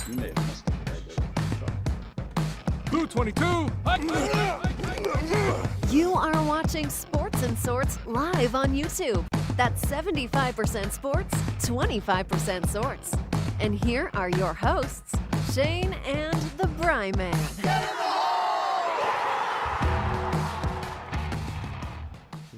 You made a mistake. Blue 22! You are watching Sports and Sorts live on YouTube. That's 75% sports, 25% sorts. And here are your hosts, Shane and the Bry Man.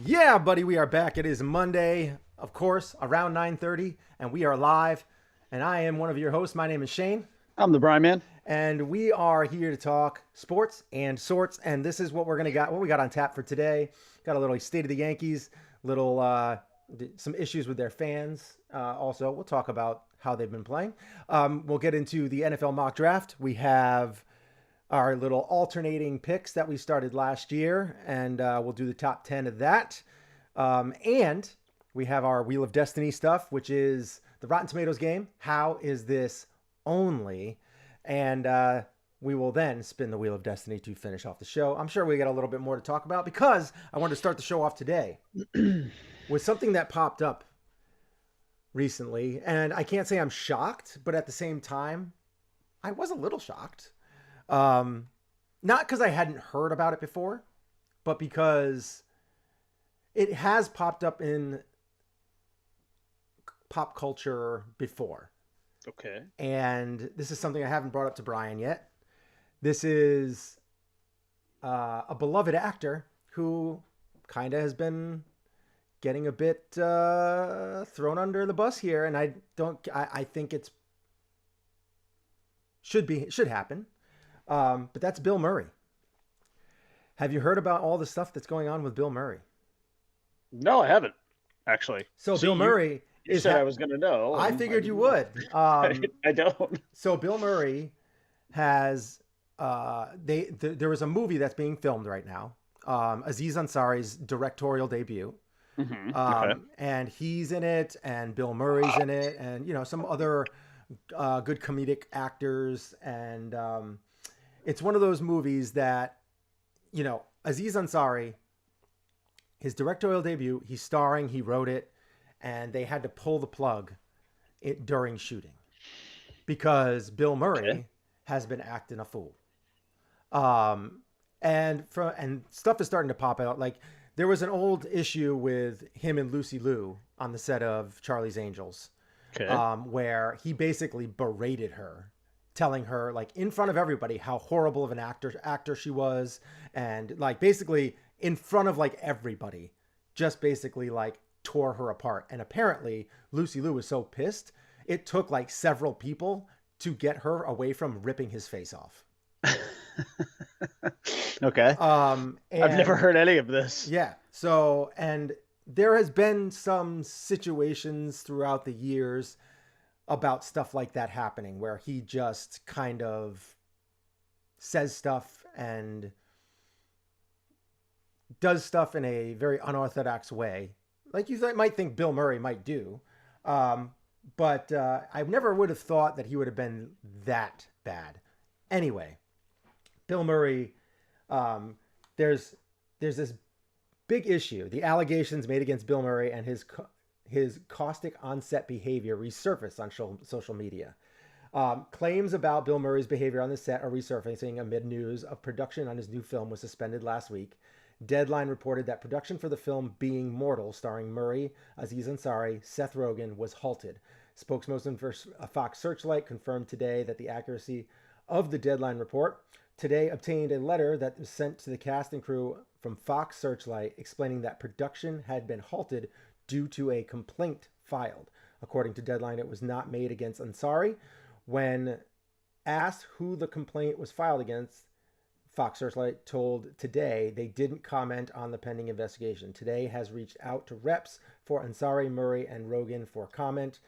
Yeah, buddy, we are back. It is Monday, of course, around 9:30, and we are live. And I am one of your hosts. My name is Shane. I'm the Bry Man. And we are here to talk sports and sorts. And this is what what we got on tap for today. Got a little state of the Yankees, some issues with their fans. Also, we'll talk about how they've been playing. We'll get into the NFL mock draft. We have our little alternating picks that we started last year, and we'll do the top 10 of that. And we have our Wheel of Destiny stuff, which is the Rotten Tomatoes game. How is this only? And we will then spin the Wheel of Destiny to finish off the show. I'm sure we got a little bit more to talk about because I wanted to start the show off today with something that popped up recently. And I can't say I'm shocked, but at the same time, I was a little shocked. Not because I hadn't heard about it before, but because it has popped up in pop culture before. Okay. And this is something I haven't brought up to Brian yet. This is a beloved actor who kind of has been getting a bit thrown under the bus here. And I think it should happen. But that's Bill Murray. Have you heard about all the stuff that's going on with Bill Murray? No, I haven't, actually. So Bill Murray you said I was going to know. I figured you would. I don't. So Bill Murray has there was a movie that's being filmed right now. Aziz Ansari's directorial debut. Mm-hmm. Okay. And he's in it, and Bill Murray's in it, and some other good comedic actors, and it's one of those movies that, Aziz Ansari, his directorial debut, he's starring, he wrote it, and they had to pull the plug during shooting because Bill Murray has been acting a fool. And stuff is starting to pop out. Like there was an old issue with him and Lucy Liu on the set of Charlie's Angels, where he basically berated her, telling her like in front of everybody how horrible of an actor she was, and like basically in front of like everybody, just basically like tore her apart. And apparently Lucy Liu was so pissed, it took like several people to get her away from ripping his face off. Okay. I've never heard any of this. Yeah. So, and there has been some situations throughout the years about stuff like that happening where he just kind of says stuff and does stuff in a very unorthodox way. Like you might think Bill Murray might do. But I never would have thought that he would have been that bad. Anyway, Bill Murray, there's this big issue. The allegations made against Bill Murray and his caustic on-set behavior resurfaced on social media. Claims about Bill Murray's behavior on the set are resurfacing amid news of production on his new film was suspended last week. Deadline reported that production for the film Being Mortal, starring Murray, Aziz Ansari, Seth Rogen, was halted. Spokesperson for Fox Searchlight confirmed today that the accuracy of the Deadline report. Today obtained a letter that was sent to the cast and crew from Fox Searchlight explaining that production had been halted due to a complaint filed. According to Deadline, it was not made against Ansari. When asked who the complaint was filed against, Fox Searchlight told Today they didn't comment on the pending investigation. Today has reached out to reps for Ansari, Murray, and Rogen for comment.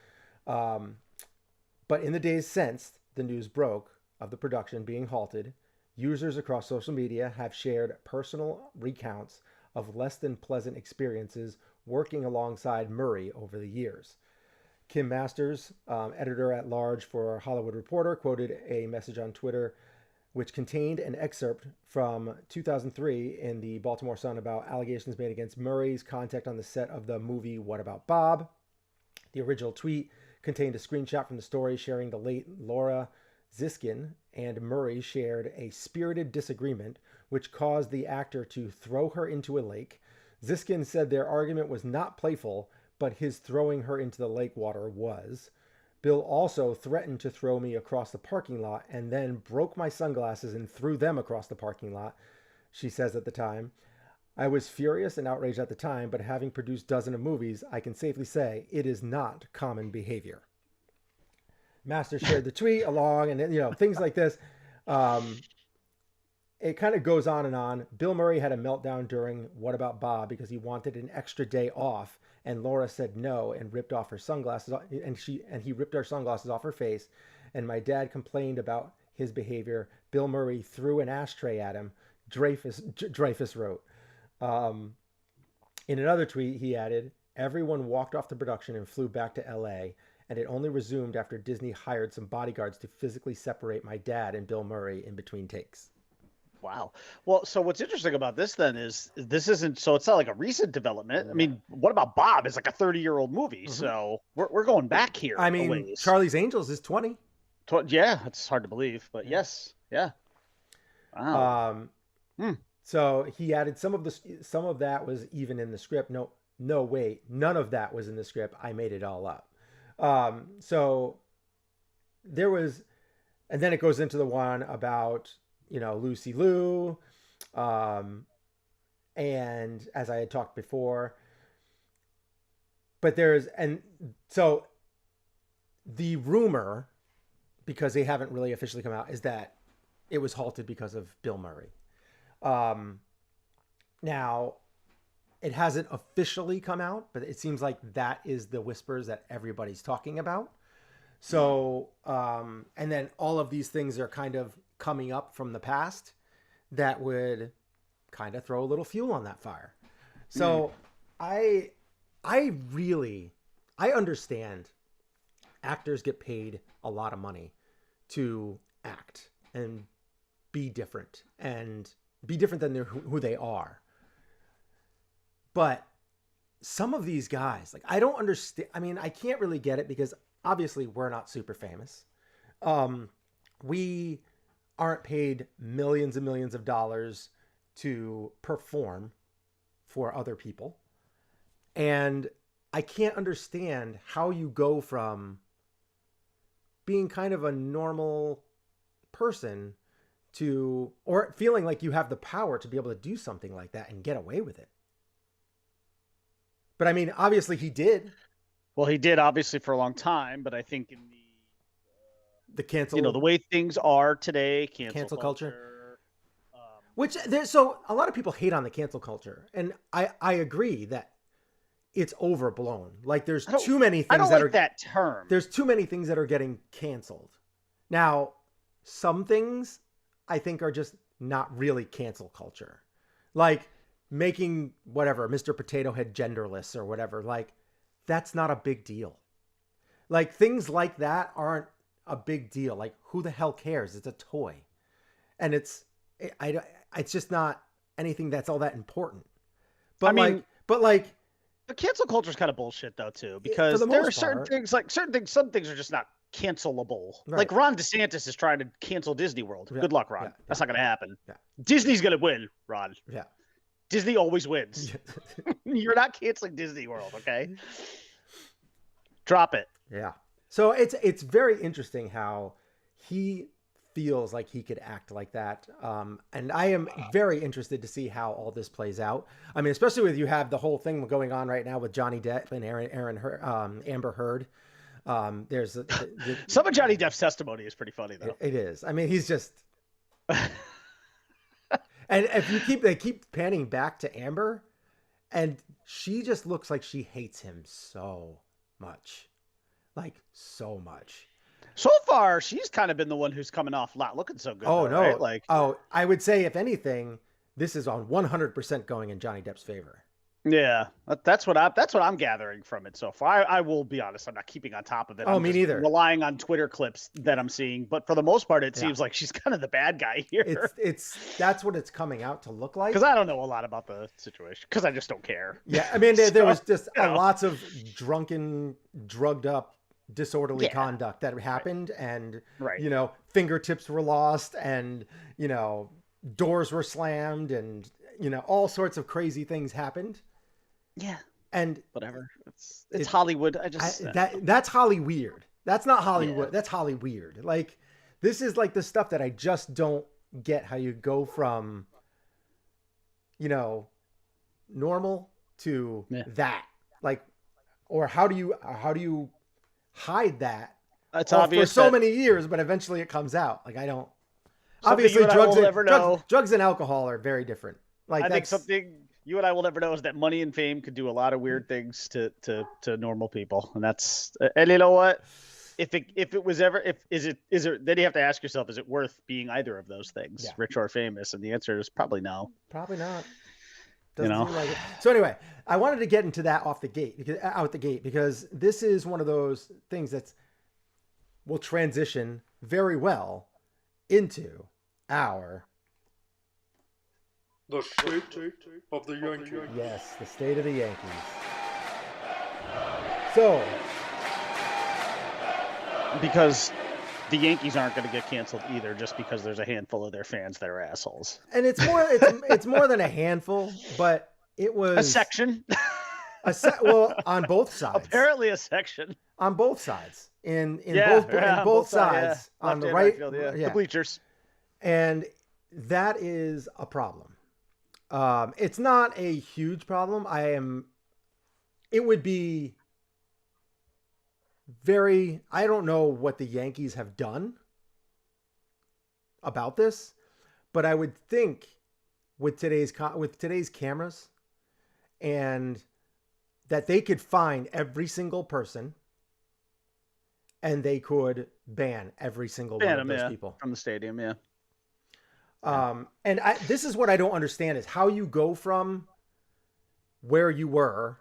But in the days since the news broke of the production being halted, users across social media have shared personal recounts of less than pleasant experiences working alongside Murray over the years. Kim Masters, editor-at-large for Hollywood Reporter, quoted a message on Twitter which contained an excerpt from 2003 in the Baltimore Sun about allegations made against Murray's contact on the set of the movie What About Bob? The original tweet contained a screenshot from the story sharing the late Laura Ziskin and Murray shared a spirited disagreement, which caused the actor to throw her into a lake. Ziskin said their argument was not playful, but his throwing her into the lake water was. Bill also threatened to throw me across the parking lot and then broke my sunglasses and threw them across the parking lot, she says at the time. I was furious and outraged at the time, but having produced dozens of movies, I can safely say it is not common behavior. Master shared the tweet along, and things like this. It kind of goes on and on. Bill Murray had a meltdown during What About Bob because he wanted an extra day off, and Laura said no and ripped off her sunglasses, and he ripped her sunglasses off her face. And my dad complained about his behavior. Bill Murray threw an ashtray at him. Dreyfus wrote. In another tweet, he added, everyone walked off the production and flew back to LA, and it only resumed after Disney hired some bodyguards to physically separate my dad and Bill Murray in between takes. Wow. Well, so what's interesting about this then is this isn't, so it's not like a recent development. I mean, What About Bob is like a 30-year-old movie. Mm-hmm. So we're going back here. I mean, Charlie's Angels is 20. Yeah, it's hard to believe, but yes. Yeah. Wow. So he added some of that was even in the script. No, wait, none of that was in the script. I made it all up. So there was, and then it goes into the one about, Lucy Liu. And as I had talked before, but so the rumor, because they haven't really officially come out, is that it was halted because of Bill Murray. Now it hasn't officially come out, but it seems like that is the whispers that everybody's talking about. So, and then all of these things are kind of coming up from the past that would kind of throw a little fuel on that fire. So I understand actors get paid a lot of money to act and be different than who they are. But some of these guys, like, I don't understand. I mean, I can't really get it because obviously we're not super famous. We aren't paid millions and millions of dollars to perform for other people. And I can't understand how you go from being kind of a normal person to, or feeling like you have the power to be able to do something like that and get away with it. But I mean, obviously he did. Well, he did obviously for a long time, but I think in the cancel, the way things are today, cancel culture. So a lot of people hate on the cancel culture, and I agree that it's overblown. Like there's too many things that term. There's too many things that are getting canceled. Now, some things I think are just not really cancel culture. Like making whatever, Mr. Potato Head genderless or whatever. Like that's not a big deal. Like things like that aren't a big deal. Like who the hell cares? It's a toy. And it's just not anything that's all that important. But I mean, the cancel culture is kind of bullshit though too, because there are certain things, some things are just not cancelable. Right. Like Ron DeSantis is trying to cancel Disney World. Yeah. Good luck, Ron. That's not going to happen. Yeah. Disney's going to win, Ron. Yeah. Disney always wins. You're not canceling Disney World, okay? Drop it. Yeah. So it's very interesting how he feels like he could act like that. And I am very interested to see how all this plays out. I mean, especially with you have the whole thing going on right now with Johnny Depp and Amber Heard. There's some of Johnny Depp's testimony is pretty funny though. It is. I mean, he's just, and if they keep panning back to Amber, and she just looks like she hates him so much, like so much. So far, she's kind of been the one who's coming off not looking so good. Oh, though, no. Right? Like, I would say, if anything, this is on 100% going in Johnny Depp's favor. Yeah, that's what I'm gathering from it so far. I will be honest, I'm not keeping on top of it. Me neither. Relying on Twitter clips that I'm seeing, but for the most part, it seems like she's kind of the bad guy here. That's what it's coming out to look like. Because I don't know a lot about the situation, because I just don't care. Yeah, I mean, there was just lots of drunken, drugged up disorderly conduct that happened, and right. Fingertips were lost, and doors were slammed, and all sorts of crazy things happened. Yeah. And whatever. It's Hollywood. That's Holly weird. That's not Hollywood. Yeah. That's Holly weird. Like, this is like the stuff that I just don't get, how you go from normal to that. Like, or how do you hide that? It's obvious for so many years, but eventually it comes out. Like, I don't. Obviously, drugs and alcohol are very different. Like, I think something you and I will never know is that money and fame could do a lot of weird things to normal people, and you know what? If it was ever, is it then you have to ask yourself, is it worth being either of those things, rich or famous? And the answer is probably no. Probably not. Doesn't seem like it. So anyway, I wanted to get into that out the gate because this is one of those things that will transition very well into our the state of the Yankees. Yes, the state of the Yankees. So, because the Yankees aren't going to get canceled either, just because there's a handful of their fans that are assholes. And it's more than a handful, but it was a section. Well, on both sides. Apparently, a section on both sides. In both sides, yeah. On the right, field, the bleachers. And that is a problem. It's not a huge problem. It would be I don't know what the Yankees have done about this, but I would think with today's cameras, and that they could find every single person and they could ban every single one of those people from the stadium. Yeah. And this is what I don't understand, is how you go from where you were,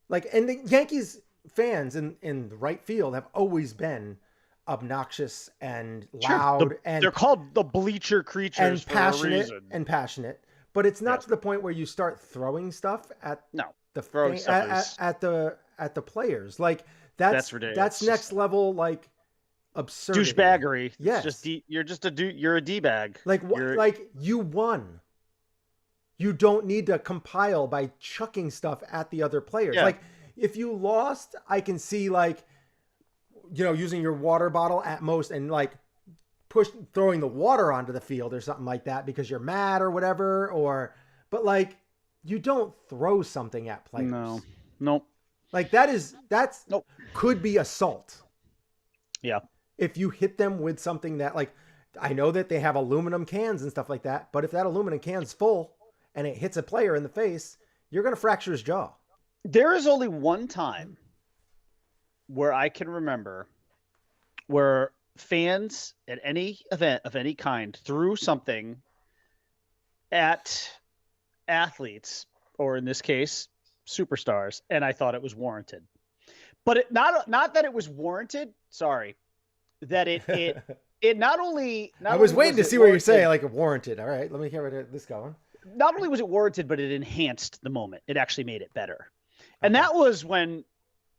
like, and the Yankees fans in the right field have always been obnoxious and loud, and they're called the bleacher creatures, and passionate, but it's not to the point where you start throwing stuff at at the players. Like, that's ridiculous. That's next level, like, absurdity. Douchebaggery. Yes. It's just you're a D-bag. Like, like, you won. You don't need to compile by chucking stuff at the other players. Yeah. Like, if you lost, I can see, like, using your water bottle at most and, like, throwing the water onto the field or something like that because you're mad or whatever, but, like, you don't throw something at players. No. Nope. Like, could be assault. Yeah. If you hit them with something that, like, I know that they have aluminum cans and stuff like that, but if that aluminum can's full and it hits a player in the face, you're going to fracture his jaw. There is only one time where I can remember where fans at any event of any kind threw something at athletes, or in this case, superstars, and I thought it was warranted. But not that it was warranted. Sorry, that it not only. I was waiting to see what you're saying, like, warranted. All right, let me hear this going. Not only was it warranted, but it enhanced the moment. It actually made it better. And that was when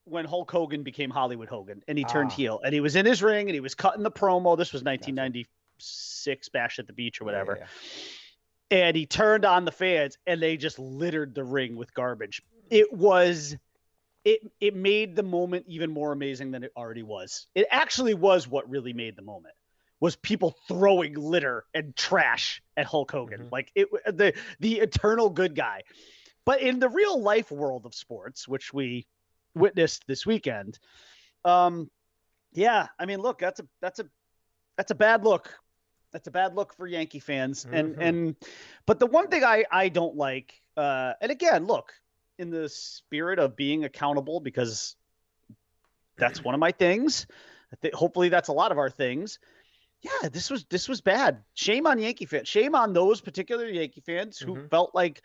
Hulk Hogan became Hollywood Hogan, and he turned heel, and he was in his ring and he was cutting the promo. This was 1996 Bash at the Beach or whatever. Yeah. And he turned on the fans and they just littered the ring with garbage. It made the moment even more amazing than it already was. It actually was what really made the moment, was people throwing litter and trash at Hulk Hogan. Mm-hmm. Like, the eternal good guy. But in the real life world of sports, which we witnessed this weekend, I mean, look, that's a bad look. That's a bad look for Yankee fans. Mm-hmm. But the one thing I don't like, and again, look, in the spirit of being accountable, because that's one of my things. Hopefully that's a lot of our things. Yeah, this was bad. Shame on Yankee fans. Shame on those particular Yankee fans who felt like,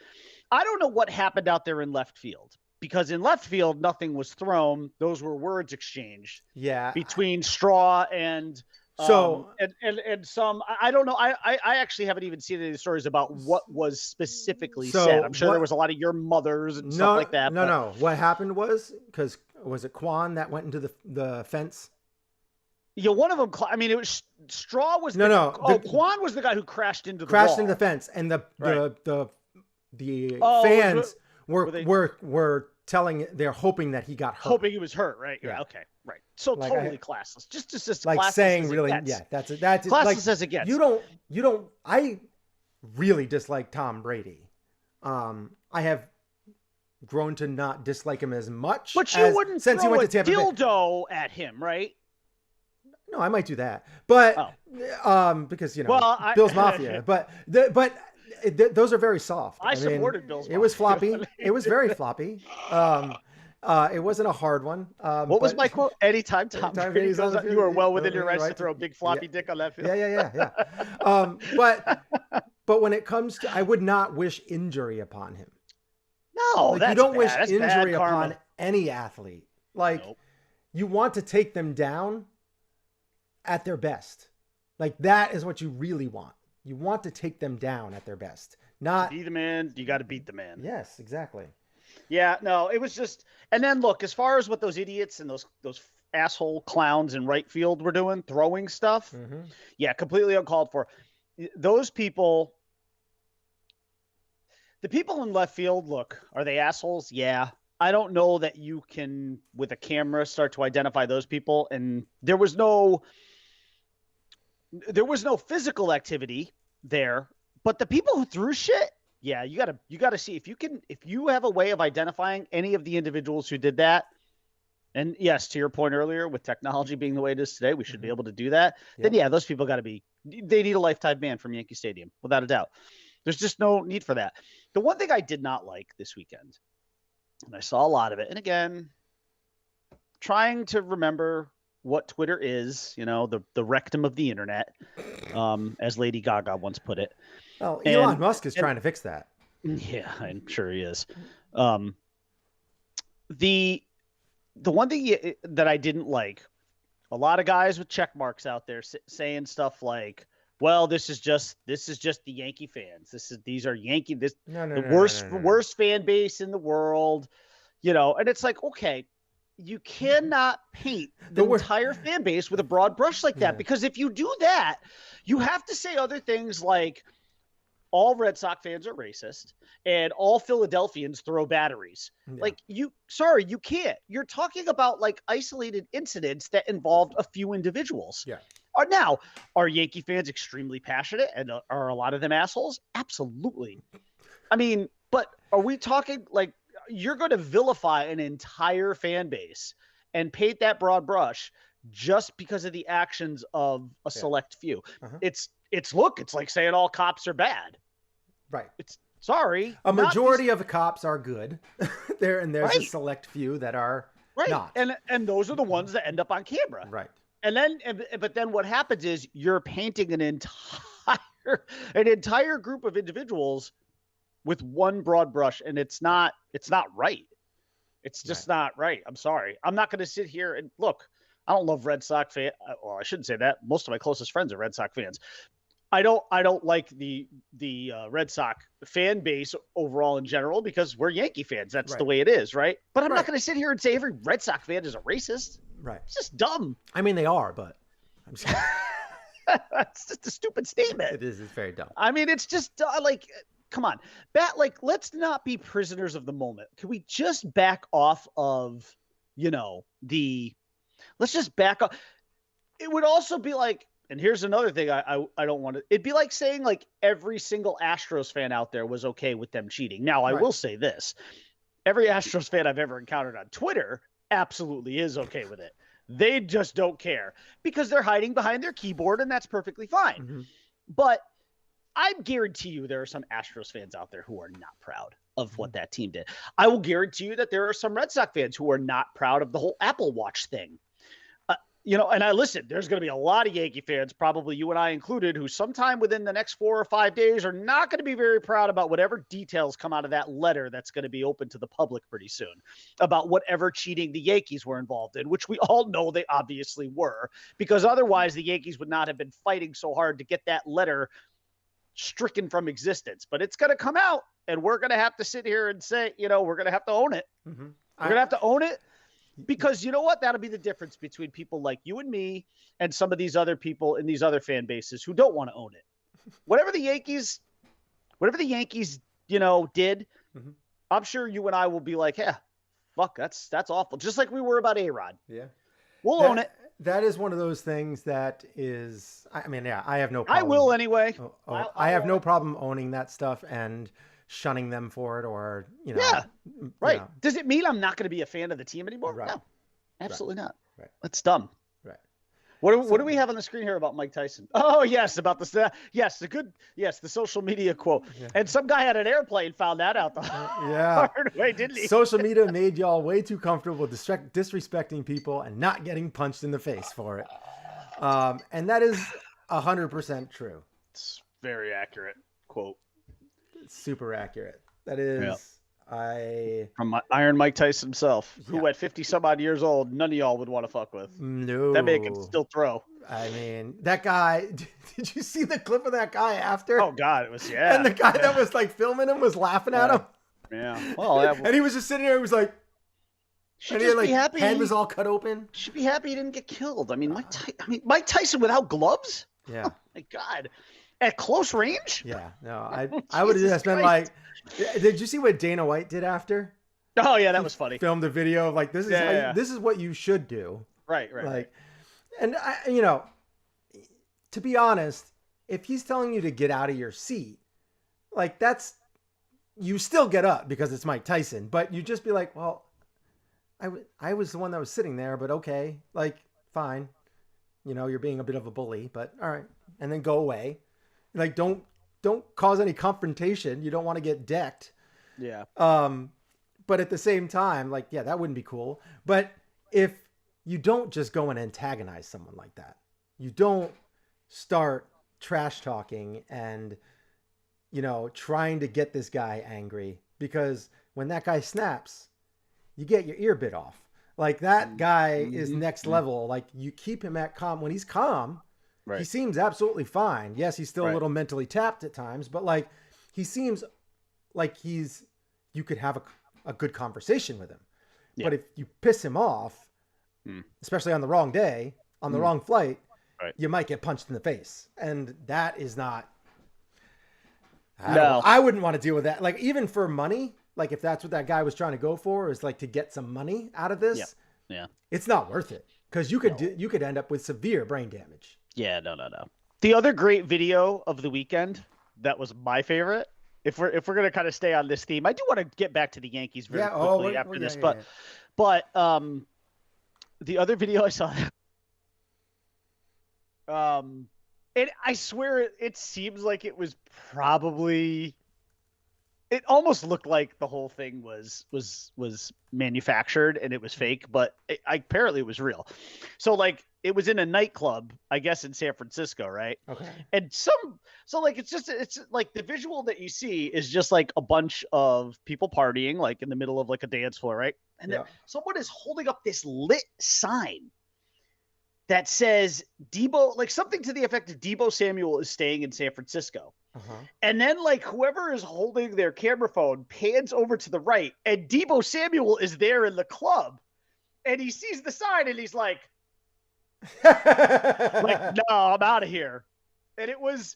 I don't know what happened out there in left field, because in left field, nothing was thrown. Those were words exchanged. Yeah. Between Straw and and some, I don't know. I actually haven't even seen any stories about what was specifically said. I'm sure there was a lot of your mothers and stuff like that. No. What happened was, because Was it Quan that went into the fence? Yeah, one of them. I mean, it was Straw was Quan was the guy who crashed into the fence, and the fans were telling, they're hoping that he got hurt. Hoping he was hurt, right? Yeah. Okay, right. So like totally classless. Just like classless saying really, yeah, that's classless like, as it gets. You don't. I really dislike Tom Brady. I have grown to not dislike him as much. But you wouldn't since throw he went to Tampa dildo Bay. At him, right? No, I might do that, but because Bill's Mafia. But those are very soft. I supported Bill's Mafia. It was floppy. It was very floppy. It wasn't a hard one. What was my quote? Anytime Tom Brady goes up, you are well within your rights to throw a big floppy dick on that field. Yeah. But when it comes to, I would not wish injury upon him. No, you don't wish injury upon any athlete. You want to take them down at their best. That is what you really want. You want to take them down at their best. Not be the man. You got to beat the man. Yes, exactly. Yeah, no, it was just, and then look, as far as what those idiots and those asshole clowns in right field were doing, throwing stuff. Mm-hmm. Yeah, completely uncalled for. Those people, the people in left field, look, are they assholes? Yeah. I don't know that you can, with a camera, start to identify those people. And there was no physical activity there, but the people who threw shit, yeah, you gotta see if you have a way of identifying any of the individuals who did that. And yes, to your point earlier, with technology being the way it is today, we should be able to do that. Yep. Then yeah, those people they need a lifetime ban from Yankee Stadium, without a doubt. There's just no need for that. The one thing I did not like this weekend, and I saw a lot of it, and again, trying to remember what Twitter is, the rectum of the internet, as Lady Gaga once put it. Well, Elon Musk is trying to fix that. Yeah, I'm sure he is. The one thing that I didn't like, a lot of guys with check marks out there saying stuff like, well, this is just the Yankee fans. These are Yankee. Worst fan base in the world, and it's like, okay, you cannot paint the entire fan base with a broad brush like that, because if you do that, you have to say other things like all Red Sox fans are racist and all Philadelphians throw batteries. Yeah. You can't. You're talking about isolated incidents that involved a few individuals. Yeah. Are Yankee fans extremely passionate and are a lot of them assholes? Absolutely. I mean, but are we talking you're going to vilify an entire fan base and paint that broad brush just because of the actions of a select few? Uh-huh. It's like saying all cops are bad. Right. A majority of the cops are good. There's a select few that are not. And those are the ones that end up on camera. Right. But then what happens is you're painting an entire group of individuals with one broad brush, and it's not right. It's just not right. I'm sorry. I'm not going to sit here and look. I don't love Red Sox fans. Well, I shouldn't say that. Most of my closest friends are Red Sox fans. I don't like the Red Sox fan base overall in general because we're Yankee fans. That's the way it is, right? But I'm not going to sit here and say every Red Sox fan is a racist. Right. It's just dumb. I mean, they are, but I'm just... That's just a stupid statement. It is. It's very dumb. I mean, it's just come on, let's not be prisoners of the moment. Can we just back off of, let's just back up. It would also be and here's another thing I don't want to, it'd be like saying every single Astros fan out there was okay with them cheating. Now, I will say this. Every Astros fan I've ever encountered on Twitter absolutely is okay with it. They just don't care because they're hiding behind their keyboard, and that's perfectly fine. Mm-hmm. But I guarantee you there are some Astros fans out there who are not proud of what that team did. I will guarantee you that there are some Red Sox fans who are not proud of the whole Apple Watch thing. And there's going to be a lot of Yankee fans, probably you and I included, who sometime within the next 4 or 5 days are not going to be very proud about whatever details come out of that letter that's going to be open to the public pretty soon about whatever cheating the Yankees were involved in, which we all know they obviously were, because otherwise the Yankees would not have been fighting so hard to get that letter stricken from existence. But it's going to come out, and we're going to have to sit here and say, we're going to have to own it. Mm-hmm. We're going to have to own it. Because you know what? That'll be the difference between people like you and me and some of these other people in these other fan bases who don't want to own it. Whatever the Yankees, did, I'm sure you and I will be like, yeah, fuck, that's awful. Just like we were about A-Rod. Yeah. We'll own it. That is one of those things that is, I have no problem. I will anyway. I have no problem owning that stuff and shunning them for it, or, Yeah, right. Does it mean I'm not going to be a fan of the team anymore? Right. No, absolutely not. Right. That's dumb. Right. What do we have on the screen here about Mike Tyson? Oh, yes, about the social media quote. Yeah. And some guy at an airplane found that out the hard way, didn't he? Social media made y'all way too comfortable disrespecting people and not getting punched in the face for it. And that is 100% true. It's very accurate quote. It's super accurate. That is, from Iron Mike Tyson himself, who at 50 some odd years old, none of y'all would want to fuck with. No. That man can still throw. I mean, that guy, did you see the clip of that guy after? Oh God, it was, And the guy that was like filming him was laughing at him. Yeah. Well, and he was just sitting there, he was like, should just be happy. Hand was all cut open. Should be happy he didn't get killed. I mean, Mike Tyson without gloves? Yeah. Oh my God. At close range? Yeah. No, I would have just been like, did you see what Dana White did after? Oh yeah, that was funny. Filmed a video of like, this is this is what you should do. Right. Like, and to be honest, if he's telling you to get out of your seat, like you still get up because it's Mike Tyson, but you just be like, well, I was the one that was sitting there, but okay, like, fine. You're being a bit of a bully, but all right. And then go away. Like, don't cause any confrontation. You don't want to get decked. Yeah. But at the same time, like, yeah, that wouldn't be cool. But if you don't just go and antagonize someone like that, you don't start trash talking and, trying to get this guy angry, because when that guy snaps, you get your ear bit off. Like, that guy is next level. Like, you keep him at calm. When he's calm, he seems absolutely fine. Yes, he's still a little mentally tapped at times, but like, he seems like you could have a good conversation with him. Yeah. But if you piss him off, especially on the wrong day, on the wrong flight, you might get punched in the face. And that is not, I wouldn't want to deal with that. Like, even for money, like if that's what that guy was trying to go for, is like to get some money out of this, it's not worth it. Because you could end up with severe brain damage. Yeah, no. The other great video of the weekend that was my favorite, if we're gonna kind of stay on this theme, I do want to get back to the Yankees very quickly after this, but the other video I saw, and I swear it seems like it was probably. It almost looked like the whole thing was manufactured and it was fake, but apparently it was real. So like it was in a nightclub, I guess in San Francisco, right? Okay. And so like it's like the visual that you see is just like a bunch of people partying like in the middle of like a dance floor, right? And then someone is holding up this lit sign that says Deebo, like something to the effect of Deebo Samuel is staying in San Francisco. And then like whoever is holding their camera phone pans over to the right and Deebo Samuel is there in the club and he sees the sign and he's like, no, I'm out of here. And it was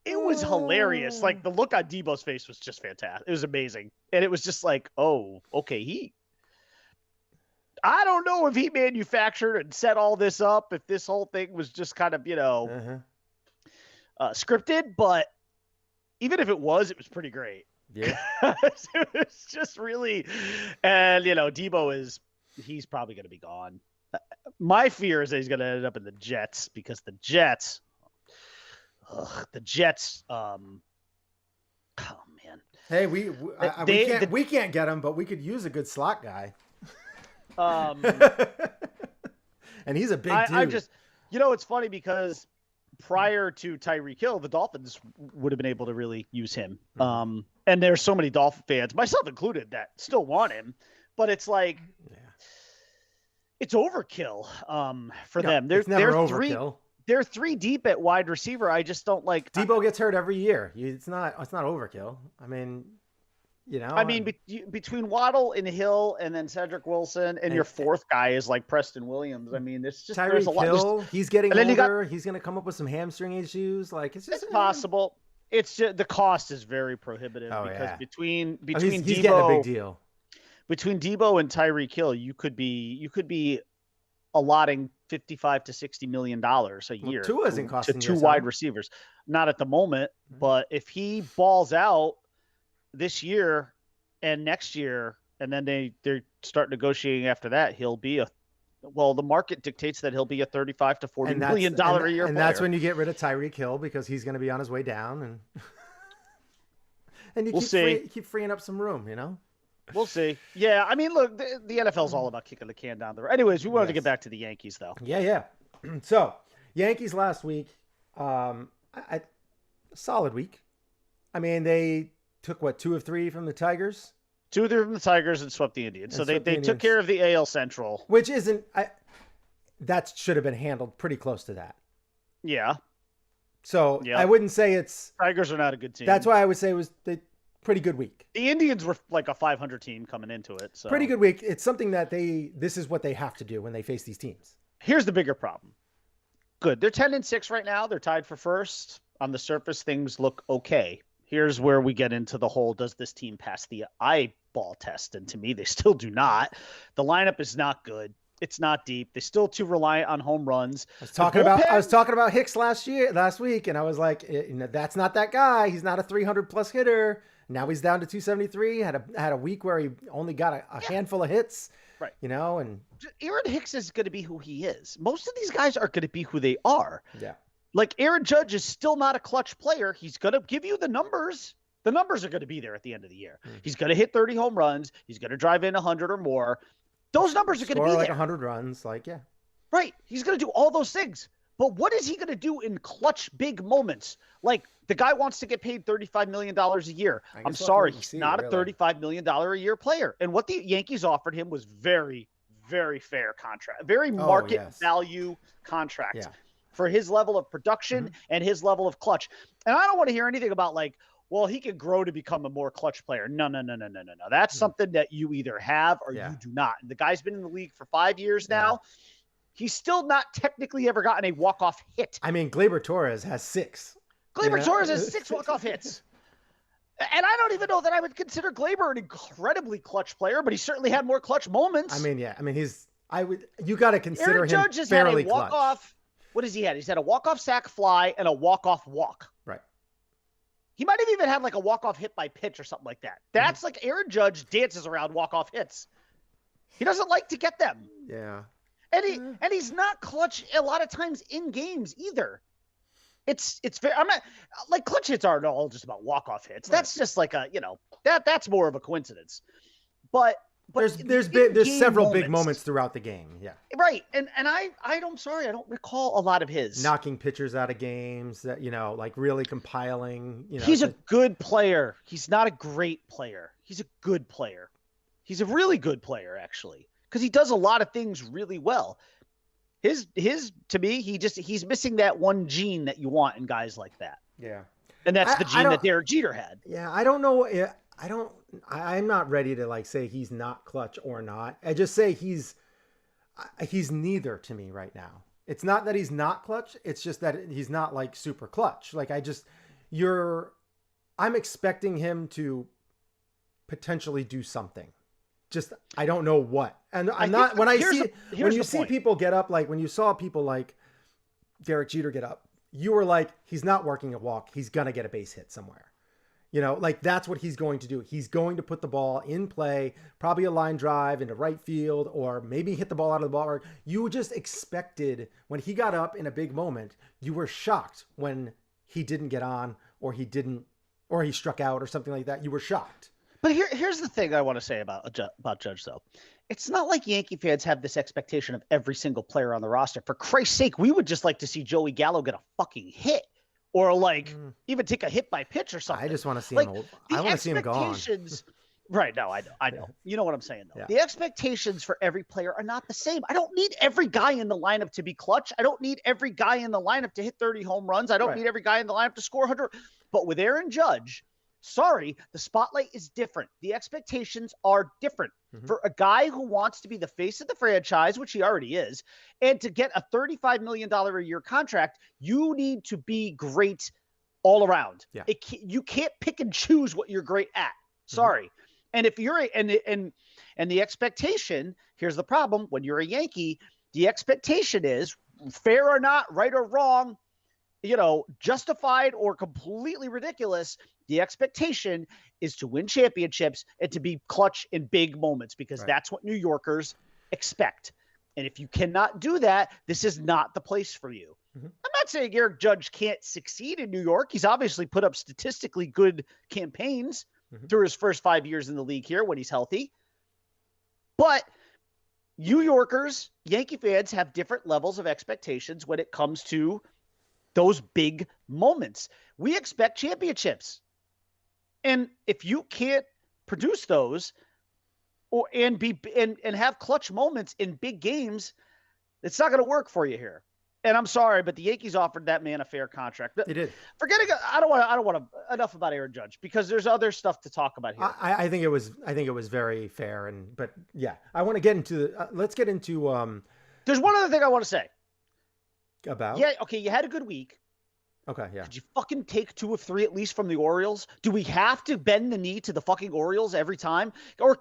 hilarious. Like the look on Deebo's face was just fantastic. It was amazing. And it was just like, oh, okay. I don't know if he manufactured and set all this up, if this whole thing was just kind of, scripted, but even if it was pretty great. Yeah. It was just really, and Deebo he's probably going to be gone. My fear is that he's going to end up in the Jets because the Jets, oh man. Hey, we can't get him, but we could use a good slot guy. And he's a big dude. I'm just, it's funny because prior to Tyreek Hill, the Dolphins would have been able to really use him. And there's so many Dolphin fans, myself included, that still want him, but it's like, it's overkill for them. It's never overkill. They're three deep at wide receiver. I just don't like. Deebo gets hurt every year. It's not overkill. I mean, I mean, between Waddle and Hill and then Cedric Wilson and your fourth guy is like Preston Williams. I mean, it's just there's a lot. Hill, he's getting older. He's going to come up with some hamstring issues. Like it's possible. It's just the cost is very prohibitive because between he's Debo, getting a big deal. Between Debo and Tyreek Hill, you could be allotting $55 to $60 million a year to two wide receivers. Not at the moment, but if he balls out this year and next year, and then they start negotiating after that, he'll be the market dictates that he'll be a $35 to $40 million a year. And player. That's when you get rid of Tyreek Hill because he's going to be on his way down, and you keep freeing up some room, We'll see. Yeah, I mean, look, the NFL's all about kicking the can down the road. Anyways, we wanted to get back to the Yankees, though. Yeah. So, Yankees last week, solid week. I mean, they took, 2 of 3 from the Tigers? 2 of 3 from the Tigers and swept the Indians. So they took care of the AL Central. Which isn't that should have been handled pretty close to that. Yeah. So, I wouldn't say it's... Tigers are not a good team. That's why I would say it was... Pretty good week. The Indians were like a 500 team coming into it. So pretty good week. It's something that this is what they have to do when they face these teams. Here's the bigger problem. Good. They're 10-6 right now. They're tied for first. On the surface, things look okay. Here's where we get into the whole, does this team pass the eyeball test? And to me, they still do not. The lineup is not good. It's not deep. They're still too reliant on home runs. I was talking about Hicks last week, and I was like, that's not that guy. He's not a 300+ hitter. Now he's down to 273. Had a week where he only got a handful of hits. Right. And Aaron Hicks is going to be who he is. Most of these guys are going to be who they are. Yeah. Like Aaron Judge is still not a clutch player. He's going to give you the numbers. The numbers are going to be there at the end of the year. He's going to hit 30 home runs. He's going to drive in 100 or more. Those numbers are going to be like there. 100 runs. Right. He's going to do all those things. But what is he going to do in clutch big moments? Like the guy wants to get paid $35 million a year. I'm sorry. He's not a $35 million a year player. And what the Yankees offered him was very, very fair contract, very market value contract for his level of production and his level of clutch. And I don't want to hear anything about he could grow to become a more clutch player. No. That's something that you either have or you do not. And the guy's been in the league for 5 years now. He's still not technically ever gotten a walk-off hit. I mean, Gleyber Torres has 6. Gleyber Torres has 6 walk-off hits. And I don't even know that I would consider Gleyber an incredibly clutch player, but he certainly had more clutch moments. I mean, you got to consider Aaron him Judge has fairly had a walk-off. What has he had? He's had a walk-off sac fly and a walk-off walk. Right. He might have even had a walk-off hit by pitch or something like that. That's like Aaron Judge dances around walk-off hits. He doesn't like to get them. Yeah. And he's not clutch a lot of times in games either. It's very, I'm not clutch hits aren't all just about walk-off hits. That's just that's more of a coincidence. But there's several big moments throughout the game. Yeah. Right. And I'm sorry, I don't recall a lot of his knocking pitchers out of games that, really compiling, He's a good player. He's not a great player. He's a good player. He's a really good player actually. Because he does a lot of things really well. His to me, he's missing that one gene that you want in guys like that. Yeah. And that's the gene that Derek Jeter had. Yeah, I don't know. I'm not ready to say he's not clutch or not. I just say he's neither to me right now. It's not that he's not clutch. It's just that he's not super clutch. I'm expecting him to potentially do something. Just I don't know what, and when you see people get up, when you saw people like Derek Jeter get up, you were like, he's not working a walk, he's gonna get a base hit somewhere, that's what he's going to do. He's going to put the ball in play, probably a line drive into right field, or maybe hit the ball out of the ballpark. You just expected when he got up in a big moment, you were shocked when he didn't get on, or he struck out, or something like that. You were shocked. But here's the thing I want to say about Judge, though. It's not like Yankee fans have this expectation of every single player on the roster. For Christ's sake, we would just like to see Joey Gallo get a fucking hit or even take a hit by pitch or something. I just want to see him. I want to see him gone. Right. No, I know. You know what I'm saying, though. Yeah. The expectations for every player are not the same. I don't need every guy in the lineup to be clutch. I don't need every guy in the lineup to hit 30 home runs. I don't need every guy in the lineup to score 100. But with Aaron Judge, Sorry, the spotlight is different. The expectations are different. For a guy who wants to be the face of the franchise, which he already is, and to get a $35 million a year contract, you need to be great all around. Yeah. You can't pick and choose what you're great at. Sorry. And if you're and the expectation, here's the problem: when you're a Yankee, the expectation is, fair or not, right or wrong, justified or completely ridiculous, the expectation is to win championships and to be clutch in big moments, because that's what New Yorkers expect. And if you cannot do that, this is not the place for you. I'm not saying Eric Judge can't succeed in New York. He's obviously put up statistically good campaigns through his first 5 years in the league here when he's healthy. But New Yorkers, Yankee fans, have different levels of expectations when it comes to those big moments. We expect championships. And if you can't produce those and have clutch moments in big games, it's not going to work for you here. And I'm sorry, but the Yankees offered that man a fair contract. They did. I don't want to enough about Aaron Judge, because there's other stuff to talk about here. I think it was very fair, but yeah, I want to get into let's get into there's one other thing I want to say about. Yeah, okay, you had a good week. Okay, yeah. Could you fucking take 2 of 3 at least from the Orioles? Do we have to bend the knee to the fucking Orioles every time? Or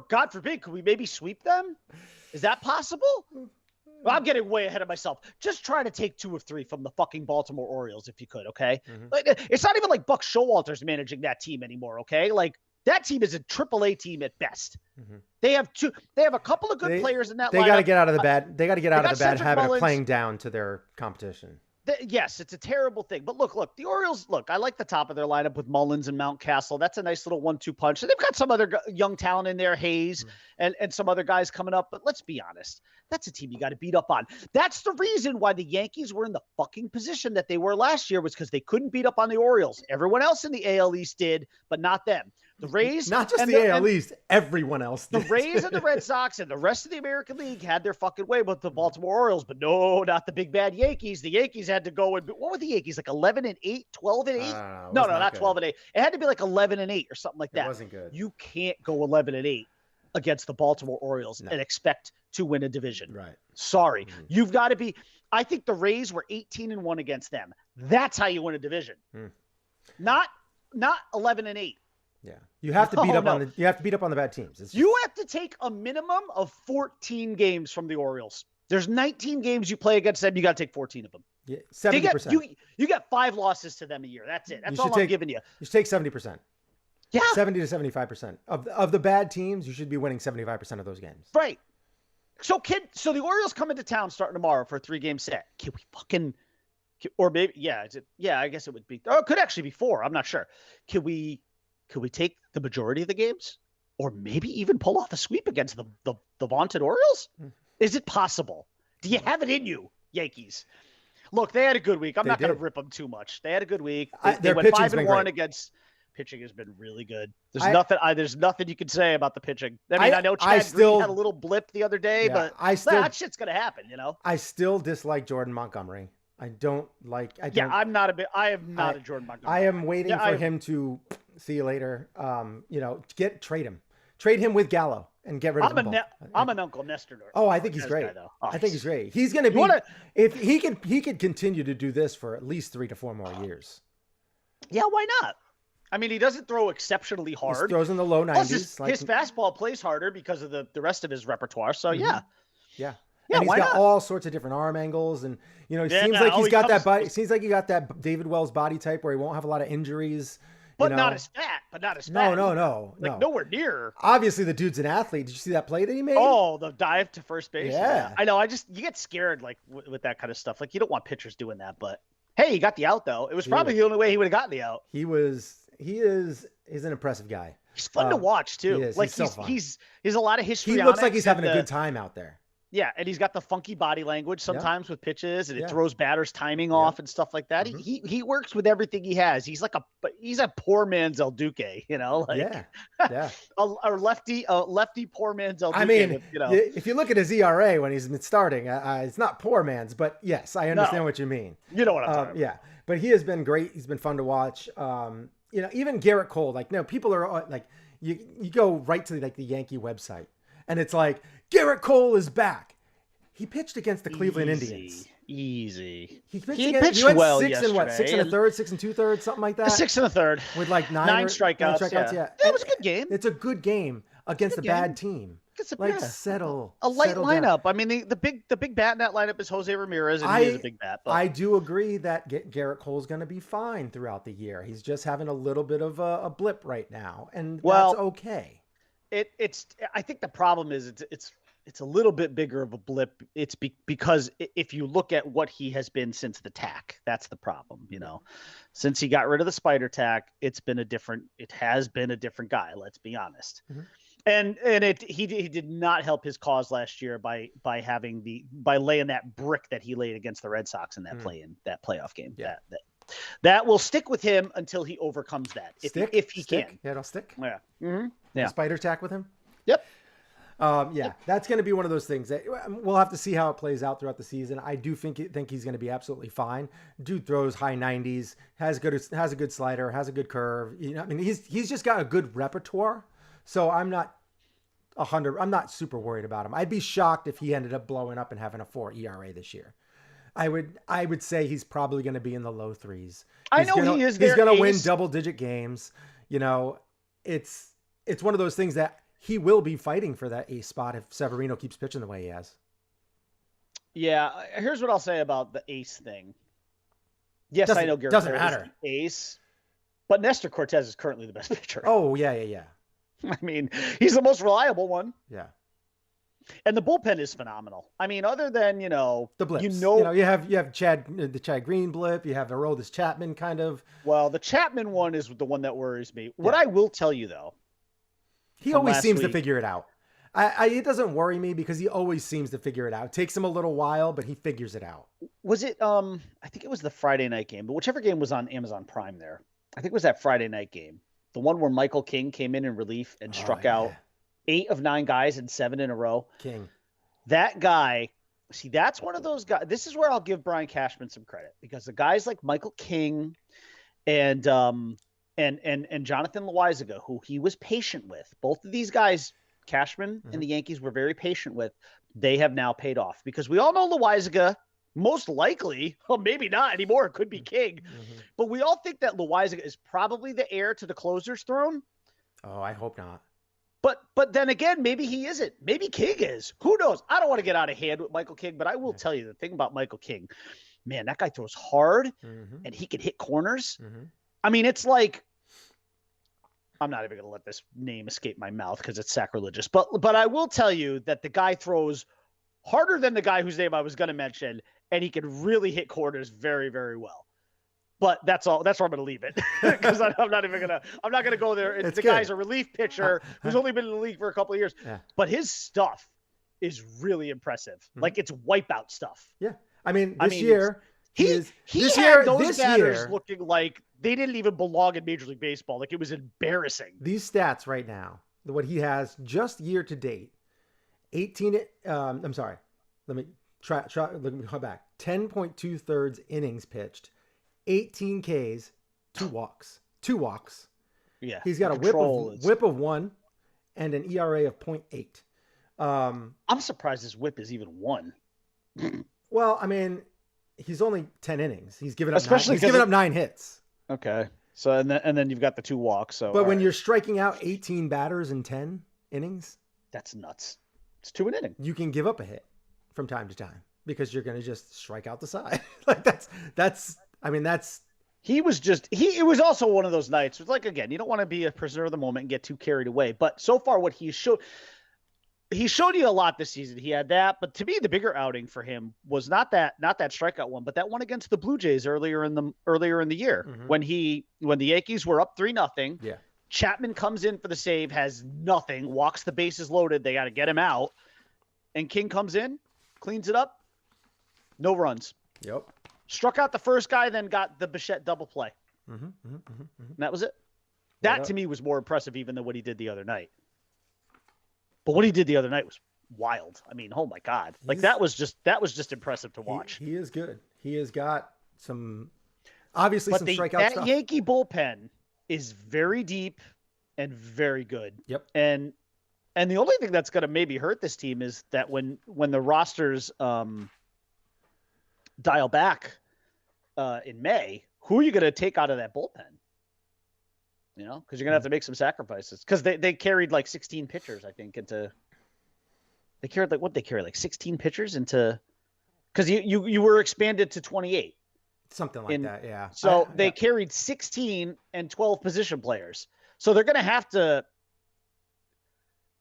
God forbid, could we maybe sweep them? Is that possible? Well, I'm getting way ahead of myself. Just try to take 2 of 3 from the fucking Baltimore Orioles if you could, okay? It's not even like Buck Showalter's managing that team anymore, okay? Like, that team is a AAA team at best. They have a couple of good players in that lineup. They got to get out of the bad. They got to get out of the bad habit Mullins. Of playing down to their competition. Yes, it's a terrible thing. But look, the Orioles, I like the top of their lineup with Mullins and Mountcastle. That's a nice little 1-2 punch. And they've got some other young talent in there, Hayes, and some other guys coming up. But let's be honest. That's a team you got to beat up on. That's the reason why the Yankees were in the fucking position that they were last year, was because they couldn't beat up on the Orioles. Everyone else in the AL East did, but not them. The Rays, not just the AL East, everyone else did. The Rays and the Red Sox and the rest of the American League had their fucking way with the Baltimore Orioles, but no, not the big bad Yankees. The Yankees had to go and what were the Yankees, like 11-8, 12-8? No, not 12-8. It had to be like 11-8 or something like that. It wasn't good. You can't go 11-8 against the Baltimore Orioles and expect to win a division. Right. Sorry. You've got to be. I think the Rays were 18-1 against them. That's how you win a division. Not 11-8. Yeah. You have to beat up on the bad teams. You have to take a minimum of 14 games from the Orioles. There's 19 games you play against them. You got to take 14 of them. Yeah, 70%. You got 5 losses to them a year. That's it. That's all I'm giving you. You should take 70%. Yeah. 70 to 75%. Of the bad teams, you should be winning 75% of those games. Right. So the Orioles come into town starting tomorrow for a 3-game set. Can we fucking, or maybe, I guess it would be, it could actually be 4. I'm not sure. Could we take the majority of the games, or maybe even pull off a sweep against the vaunted Orioles? Is it possible? Do you have it in you, Yankees? Look, they had a good week. I'm not going to rip them too much. They had a good week. They went 5-1 against. Pitching has been really good. There's nothing you can say about the pitching. I know Chad Green had a little blip the other day, but that shit's going to happen, I still dislike Jordan Montgomery. I don't like. I am not a Jordan Montgomery. I am waiting for him to see you later. Trade him. Trade him with Gallo and get rid of him. I'm an Uncle Nestor. Oh, I think he's great. I think he's great. He's going to be. If he could continue to do this for at least 3 to 4 more years. Yeah, why not? I mean, he doesn't throw exceptionally hard. He throws in the low 90s. His fastball plays harder because of the rest of his repertoire. So, yeah. Yeah, and he's got all sorts of different arm angles. And, it seems like he's got that body. It seems like he got that David Wells body type where he won't have a lot of injuries. But not as fat. No. Nowhere near. Obviously, the dude's an athlete. Did you see that play that he made? Oh, the dive to first base. Yeah. I know. You get scared with that kind of stuff. You don't want pitchers doing that. But, hey, he got the out, though. It was probably the only way he would have gotten the out. He's an impressive guy. He's fun to watch too. He's so fun. He's a lot of history. He looks like he's having a good time out there. Yeah, and he's got the funky body language sometimes with pitches, and it throws batters timing off and stuff like that. He works with everything he has. He's a poor man's El Duque, a lefty poor man's El Duque. I mean, if you look at his ERA when he's been starting, it's not poor man's, but yes, I understand what you mean. You know what I'm talking about. Yeah, but he has been great. He's been fun to watch. even Garrett Cole, like, no, people are like, you go right to like the Yankee website and it's like, Garrett Cole is back. He pitched against the Cleveland Indians. Easy. He pitched well six yesterday. And what? 6 1/3, 6 2/3, something like that. 6 1/3 with like nine strikeouts. Yeah, it was a good game. It's a good game against a bad team. Like settle a light settle lineup. Down. I mean, the big bat in that lineup is Jose Ramirez, and he is a big bat. But I do agree that Garrett Cole's going to be fine throughout the year. He's just having a little bit of a blip right now, and that's okay. I think the problem is it's a little bit bigger of a blip. It's because if you look at what he has been since the tack, that's the problem. Since he got rid of the spider tack, it has been a different guy. Let's be honest. Mm-hmm. And he did not help his cause last year by laying that brick that he laid against the Red Sox in that playoff game. Yeah. That will stick with him until he overcomes that. If he can. Yeah, it'll stick. Yeah. Mm-hmm. Yeah. Spider tack with him. Yep. That's going to be one of those things that we'll have to see how it plays out throughout the season. I do think he's going to be absolutely fine. Dude throws high 90s, has a good slider, has a good curve. I mean, he's just got a good repertoire. So I'm not super worried about him. I'd be shocked if he ended up blowing up and having a 4 ERA this year. I would say he's probably going to be in the low 3s. He is. He's going to win double-digit games. It's one of those things that he will be fighting for that ace spot if Severino keeps pitching the way he has. Yeah, here's what I'll say about the ace thing. Yes, I know Garrett doesn't matter. Ace, but Nestor Cortez is currently the best pitcher. Oh, yeah. I mean, he's the most reliable one. Yeah. And the bullpen is phenomenal. I mean, other than, the blips. You have the Chad Green blip, you have the Aroldis Chapman kind of. Well, the Chapman one is the one that worries me. What I will tell you though, he always seems to figure it out. It doesn't worry me because he always seems to figure it out. It takes him a little while, but he figures it out. Was it I think it was the Friday night game, but whichever game was on Amazon Prime there. I think it was that Friday night game. The one where Michael King came in relief and struck out 8 of 9 guys and 7 in a row. King. That guy, see, that's one of those guys. This is where I'll give Brian Cashman some credit because the guys like Michael King and Jonathan Loaizaga, who he was patient with, both of these guys, Cashman and the Yankees were very patient with, they have now paid off because we all know Loaizaga, most likely, well, maybe not anymore. It could be King, but we all think that Loaizaga is probably the heir to the closer's throne. Oh, I hope not. But then again, maybe he isn't. Maybe King is. Who knows? I don't want to get out of hand with Michael King, but I will tell you the thing about Michael King. Man, that guy throws hard, and he can hit corners. I mean, it's like I'm not even going to let this name escape my mouth because it's sacrilegious. But I will tell you that the guy throws harder than the guy whose name I was going to mention, and he can really hit corners very, very well. But that's all. That's where I'm going to leave it because I'm not going to go there. The guy's a relief pitcher who's only been in the league for a couple of years, but his stuff is really impressive. Like it's wipeout stuff. Yeah, I mean, this year he had those batters looking like they didn't even belong in Major League Baseball. Like it was embarrassing. These stats right now, what he has just year to date, 18. I'm sorry. Let me try. Let me go back. 10.2 innings pitched. 18 Ks, 2 walks. Yeah. He's got a whip of 1 and an ERA of 0.8. I'm surprised his whip is even 1. Well, I mean, he's only 10 innings. He's given up 9 hits. Okay. So and then you've got the 2 walks. So but when you're striking out 18 batters in 10 innings, that's nuts. It's 2 an inning. You can give up a hit from time to time because you're going to just strike out the side. Like that's I mean, it was also one of those nights. It's like, again, you don't want to be a prisoner of the moment and get too carried away. But so far what he showed you a lot this season. He had that, but to me, the bigger outing for him was not that strikeout one, but that one against the Blue Jays earlier in the year when the Yankees were up 3-0. Yeah. Chapman comes in for the save, has nothing, walks the bases loaded. They got to get him out. And King comes in, cleans it up. No runs. Yep. Struck out the first guy, then got the Bichette double play. And that was it. That to me was more impressive even than what he did the other night. But what he did the other night was wild. I mean, oh my God. Like that was just impressive to watch. He is good. He has got some strikeout stuff. That Yankee bullpen is very deep and very good. Yep. And the only thing that's going to maybe hurt this team is that when the rosters dial back in May, who are you going to take out of that bullpen? You know, because you're going to have to make some sacrifices. Because they carried like 16 pitchers, I think, into. They carried like 16 pitchers into. Because you were expanded to 28. Something like that, yeah. So they carried 16 and 12 position players. So they're going to have to.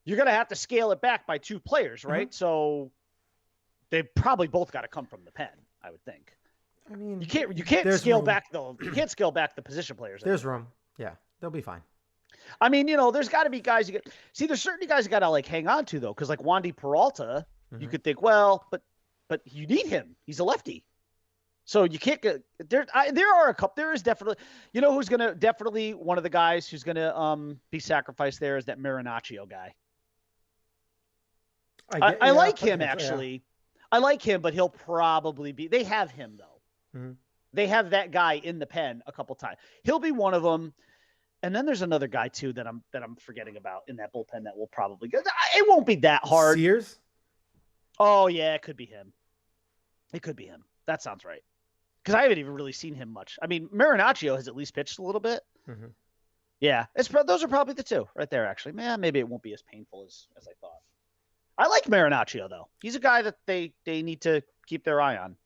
You're going to have to scale it back by 2 players, right? Mm-hmm. So they probably both got to come from the pen, I would think. I mean, you can't scale back though. You can't scale back the position players. There's room. Yeah, they'll be fine. I mean, you know, there's got to be guys you get. See, there's certain guys you got to like hang on to though, because like Wandy Peralta, you could think, well, but you need him. He's a lefty, so you can't get there. There are a couple. There is definitely, you know, who's gonna definitely one of the guys who's gonna be sacrificed there is that Marinaccio guy. I like him actually. Yeah. I like him, but he'll probably be. They have him though. Mm-hmm. They have that guy in the pen a couple times. He'll be one of them. And then there's another guy too that I'm forgetting about in that bullpen that will probably go. It won't be that hard. Sears? Oh yeah, it could be him. It could be him. That sounds right. Because I haven't even really seen him much. I mean, Marinaccio has at least pitched a little bit. Mm-hmm. Yeah, those are probably the 2 right there. Actually, man, maybe it won't be as painful as I thought. I like Marinaccio though. He's a guy that they need to keep their eye on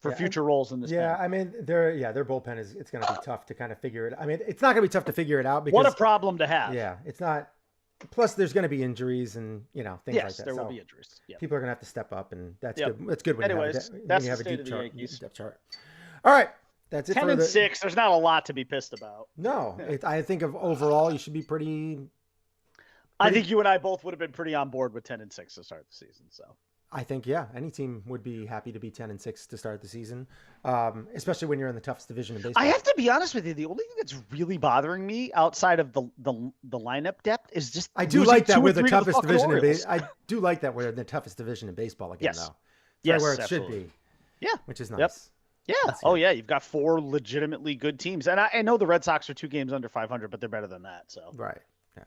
for future roles in this. Yeah, pen. I mean, their bullpen it's going to be tough to kind of figure it. I mean, it's not going to be tough to figure it out because what a problem to have. Yeah, it's not. Plus, there's going to be injuries and things like that. Yes, there will be injuries. Yep. People are going to have to step up, and that's good. That's good when Anyways, you have that's when you have the a state deep of the Yankees. depth chart. All right, that's it. 10 and 6. There's not a lot to be pissed about. No, I think of overall, you should be pretty. I think you and I both would have been pretty on board with 10 and 6 to start the season. So I think, yeah, any team would be happy to be 10 and 6 to start the season, especially when you're in the toughest division in baseball. I have to be honest with you. The only thing that's really bothering me outside of the lineup depth is just I do like that we're the toughest division in baseball. I do like that we're in the toughest division in baseball again, though. Yes, where it absolutely. should be. Yeah, which is nice. Yep. Yeah. Oh, yeah. You've got 4 legitimately good teams, and I know the Red Sox are 2 games under 500, but they're better than that. So right. Yeah.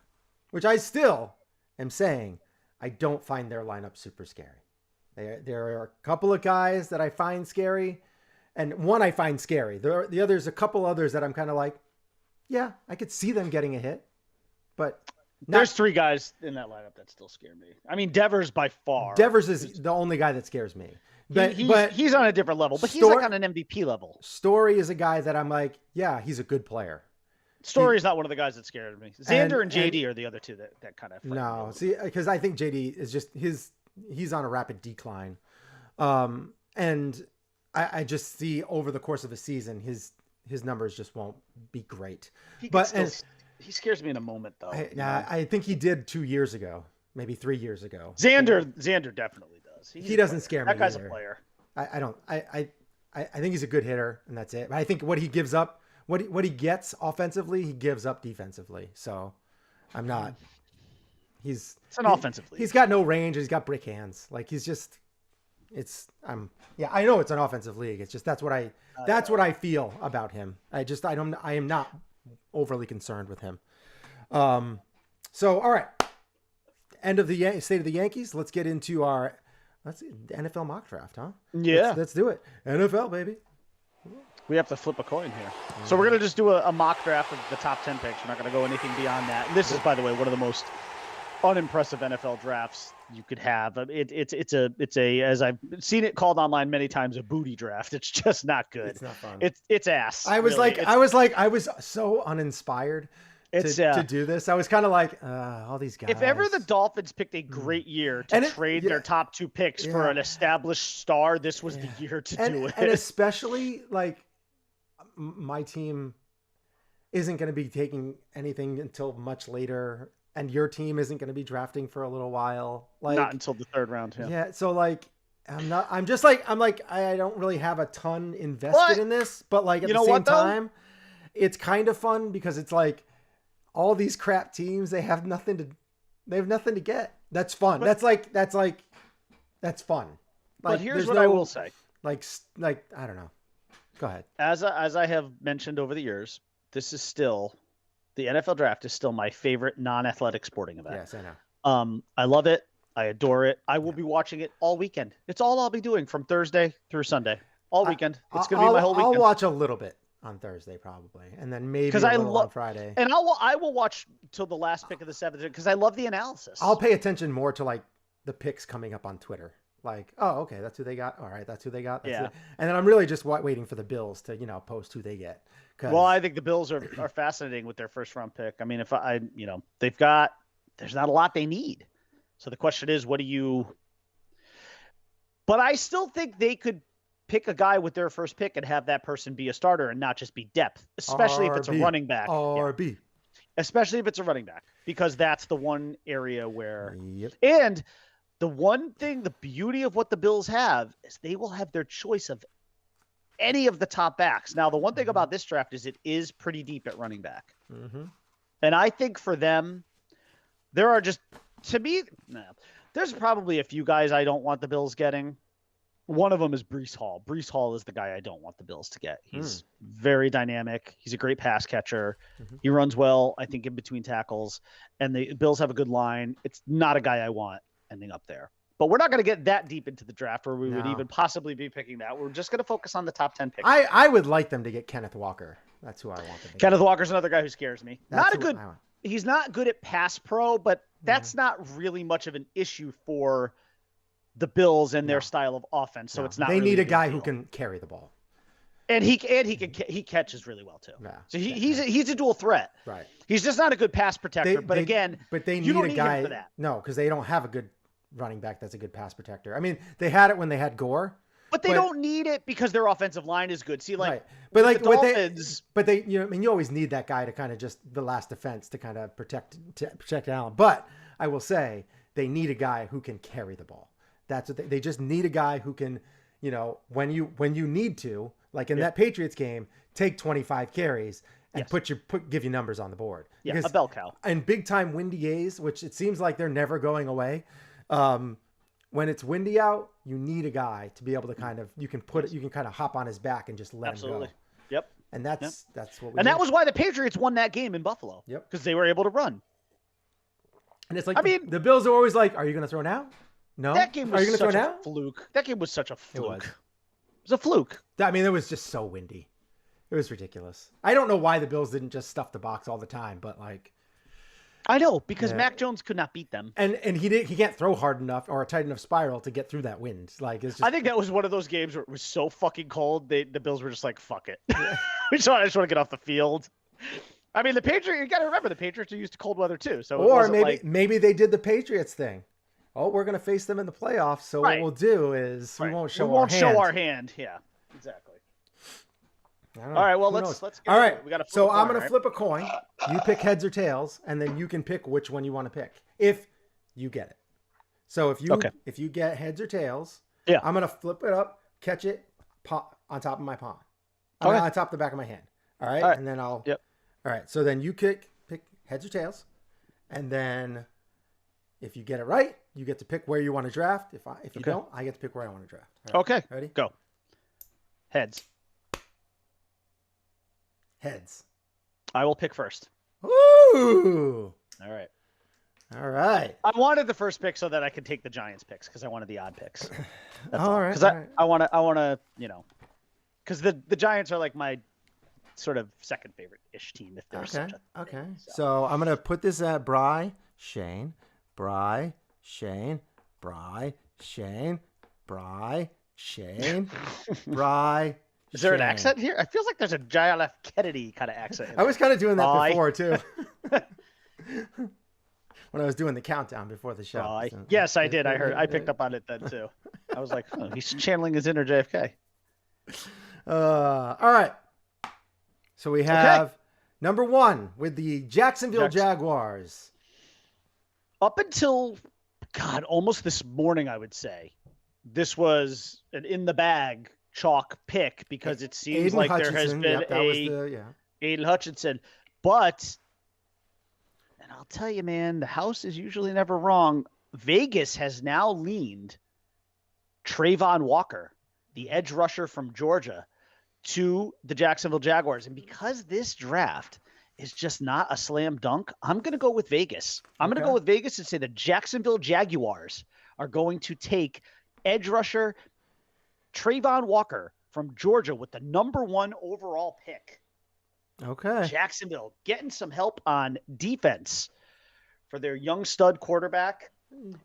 Which I still am saying I don't find their lineup super scary. There are a couple of guys that I find scary, and one I find scary. The others, a couple others that I'm kind of like, yeah, I could see them getting a hit, but there's 3 guys in that lineup that still scare me. I mean, Devers by far. Devers is the only guy that scares me. But he's on a different level, but he's like on an MVP level. Story is a guy that I'm like, yeah, he's a good player. Story is not one of the guys that scared me. Xander and JD are the other 2 that kind of. No, see, because I think JD is just he's on a rapid decline. And I just see over the course of a season, his numbers just won't be great. He scares me in a moment though. I think he did 2 years ago, maybe 3 years ago. Xander definitely does. He doesn't scare me. That guy's either. A player. I think he's a good hitter and that's it. But I think what he gives up, what he gets offensively, he gives up defensively. So I'm not. It's an offensive league. He's got no range. He's got brick hands. Like he's just. I know it's an offensive league. It's just that's what I feel about him. I am not overly concerned with him. So all right, end of the state of the Yankees. Let's get into our NFL mock draft, huh? Yeah, let's do it. NFL baby. We have to flip a coin here. So we're gonna just do a mock draft of the top 10 picks. We're not gonna go anything beyond that. And this is, by the way, one of the most unimpressive NFL drafts you could have. It's a as I've seen it called online many times, a booty draft. It's just not good. It's not fun. It's ass. I was so uninspired to do this. I was kind of like all these guys. If ever the Dolphins picked a great year to trade their top 2 picks for an established star, this was the year to do it. And especially like my team isn't going to be taking anything until much later. And your team isn't going to be drafting for a little while. Like not until the 3rd round. Yeah. So like, I don't really have a ton invested in this, but like at the same time, it's kind of fun because it's like all these crap teams, they have nothing to get. That's fun. That's fun. But here's what I will say. Like, I don't know. Go ahead. As I have mentioned over the years, this is still the NFL draft is still my favorite non-athletic sporting event. Yes, I know. I love it. I adore it. I will be watching it all weekend. It's all I'll be doing from Thursday through Sunday, all weekend. It's going to be my whole weekend. I'll watch a little bit on Thursday probably, and then maybe a little on Friday. And I will watch till the last pick of the 7th because I love the analysis. I'll pay attention more to like the picks coming up on Twitter. Like, oh, okay, that's who they got. All right, that's who they got. And then I'm really just waiting for the Bills to, post who they get. Well, I think the Bills are fascinating with their first round pick. I mean, there's not a lot they need. So the question is, but I still think they could pick a guy with their first pick and have that person be a starter and not just be depth, especially if it's a running back. RB. Especially if it's a running back, because that's the one area where, and the one thing, the beauty of what the Bills have is they will have their choice of any of the top backs. Now, the one thing about this draft is it is pretty deep at running back. Mm-hmm. And I think for them, there are just, to me, there's probably a few guys I don't want the Bills getting. One of them is Breece Hall. Breece Hall is the guy I don't want the Bills to get. He's very dynamic. He's a great pass catcher. Mm-hmm. He runs well, I think, in between tackles. And the Bills have a good line. It's not a guy I want ending up there. But we're not going to get that deep into the draft where we would even possibly be picking that. We're just going to focus on the top 10 picks. I would like them to get Kenneth Walker. That's who I want them to Kenneth Walker's another guy who scares me. He's not good at pass pro, but that's not really much of an issue for the Bills and their style of offense. So it's not. They really need a guy who can carry the ball, and he catches really well too. Yeah. So he's a dual threat. Right. He's just not a good pass protector. But they need a guy for that. No, because they don't have a good running back that's a good pass protector. I mean, they had it when they had Gore. But they don't need it because their offensive line is good. See, the Dolphins, you always need that guy to kind of just the last defense to kind of protect Allen. But I will say they need a guy who can carry the ball. That's what they just need a guy who can, when you need to, like in that Patriots game, take 25 carries and give you numbers on the board. Because a bell cow. And big time windy A's, which it seems like they're never going away. When it's windy out, you need a guy to be able to you can kind of hop on his back and just let him go. Yep. And that's what we And that was why the Patriots won that game in Buffalo. Yep. Because they were able to run. And it's like, the Bills are always like, are you going to throw now? No. That game was such a fluke. That game was such a fluke. It was a fluke. I mean, it was just so windy. It was ridiculous. I don't know why the Bills didn't just stuff the box all the time, but I know, because Mac Jones could not beat them. And he can't throw hard enough or a tight enough spiral to get through that wind. It's just... I think that was one of those games where it was so fucking cold, the Bills were just like, fuck it. I just want to get off the field. I mean, you got to remember, the Patriots are used to cold weather too. So maybe they did the Patriots thing. Oh, we're going to face them in the playoffs, so what we'll do is we won't show our hand. Yeah, exactly. All right, well, let's get all right. We got to. So I'm going to flip a coin. You pick heads or tails, and then you can pick which one you want to pick if you get it. So if you get heads or tails, I'm going to flip it up, catch it on top of my palm, on top of the back of my hand. All right, and then I'll. Yep. All right, so then you pick heads or tails, and then if you get it right, you get to pick where you want to draft. If you don't, I get to pick where I want to draft. All right, okay, ready? Go. Heads. Heads. I will pick first. Ooh. All right. I wanted the first pick so that I could take the Giants picks because I wanted the odd picks. That's all right. Because I want to, because the Giants are like my sort of second favorite-ish team if there's such a thing. Okay. So I'm going to put this at Bry, Shane, Bry, Shane, Bry, Shane, Bry, Shane, Bry. Is there an accent here? It feels like there's a John F. Kennedy kind of accent. I was kind of doing that before, too. When I was doing the countdown before the show. Yes, I did. I picked up on it then, too. I was like, he's channeling his inner JFK. All right. So we have number 1 with the Jacksonville Jaguars. Up until, almost this morning, I would say, this was an in-the-bag chalk pick because it seems like there has been Aiden Hutchinson. But, and I'll tell you, man, the house is usually never wrong. Vegas has now leaned Trayvon Walker, the edge rusher from Georgia, to the Jacksonville Jaguars. And because this draft is just not a slam dunk, I'm going to go with Vegas. I'm going to go with Vegas and say the Jacksonville Jaguars are going to take edge rusher Trayvon Walker from Georgia with the number 1 overall pick. Okay. Jacksonville getting some help on defense for their young stud quarterback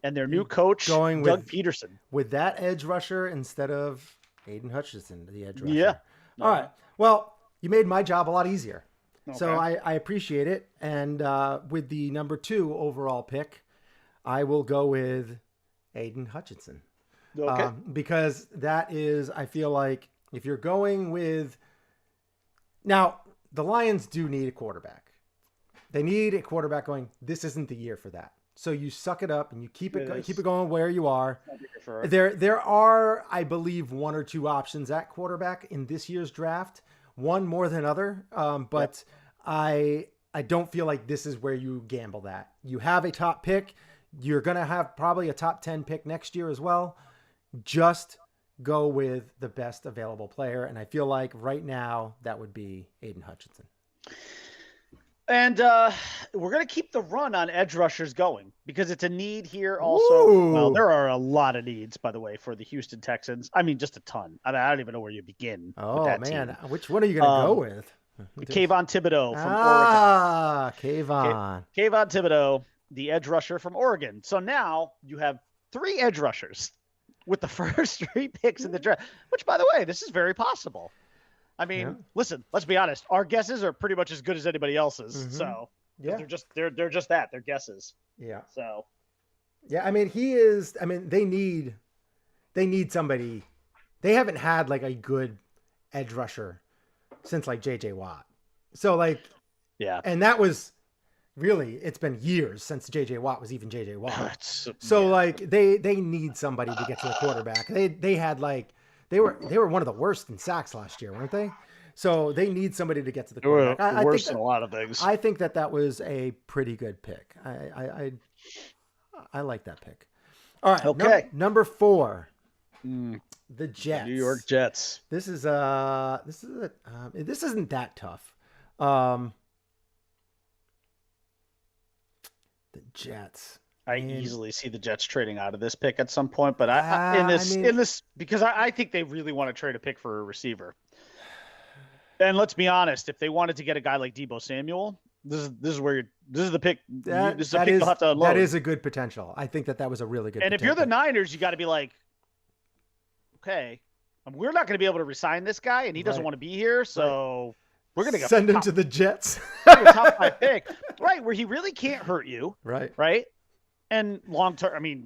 and their new coach, Doug Peterson. With that edge rusher instead of Aiden Hutchinson, the edge rusher. Yeah. All right. Well, you made my job a lot easier. Okay. So I appreciate it. And with the number 2 overall pick, I will go with Aiden Hutchinson. Okay. Because that is, I feel like, if you're going with... Now, the Lions do need a quarterback. They need a quarterback going, this isn't the year for that. So you suck it up and you keep it going where you are. There are, I believe, 1 or 2 options at quarterback in this year's draft. One more than other, but I don't feel like this is where you gamble that. You have a top pick. You're going to have probably a top 10 pick next year as well. Just go with the best available player. And I feel like right now that would be Aiden Hutchinson. And we're going to keep the run on edge rushers going because it's a need here also. Ooh. Well, there are a lot of needs, by the way, for the Houston Texans. I mean, just a ton. I don't even know where you begin. Oh, with that man. Team. Which one are you going to go with? Kayvon Thibodeau from Oregon. Kayvon Thibodeau, the edge rusher from Oregon. So now you have 3 edge rushers with the first 3 picks in the draft, which, by the way, this is very possible. I mean, listen, let's be honest. Our guesses are pretty much as good as anybody else's. Mm-hmm. So they're just that. They're guesses. Yeah. So yeah, I mean, they need somebody. They haven't had like a good edge rusher since like JJ Watt. So like, yeah. And that was really, it's been years since JJ Watt was even JJ Watt. So like they need somebody to get to the quarterback. They had like, They were one of the worst in sacks last year, weren't they? So they need somebody to get to the quarterback. Worse than a lot of things. I think that was a pretty good pick. I like that pick. All right. Okay. Number 4, the Jets. New York Jets. This isn't that tough. The Jets. I easily see the Jets trading out of this pick at some point, but because I think they really want to trade a pick for a receiver. And let's be honest, if they wanted to get a guy like Deebo Samuel, this is the pick. This is the pick you'll have to unload. That is a good potential. I think that was a really good. And potential. If you're the Niners, you got to be like, okay, we're not going to be able to resign this guy, and he doesn't want to be here, so we're going to send him to the Jets. Top 5 pick, right? Where he really can't hurt you, right. And long term, he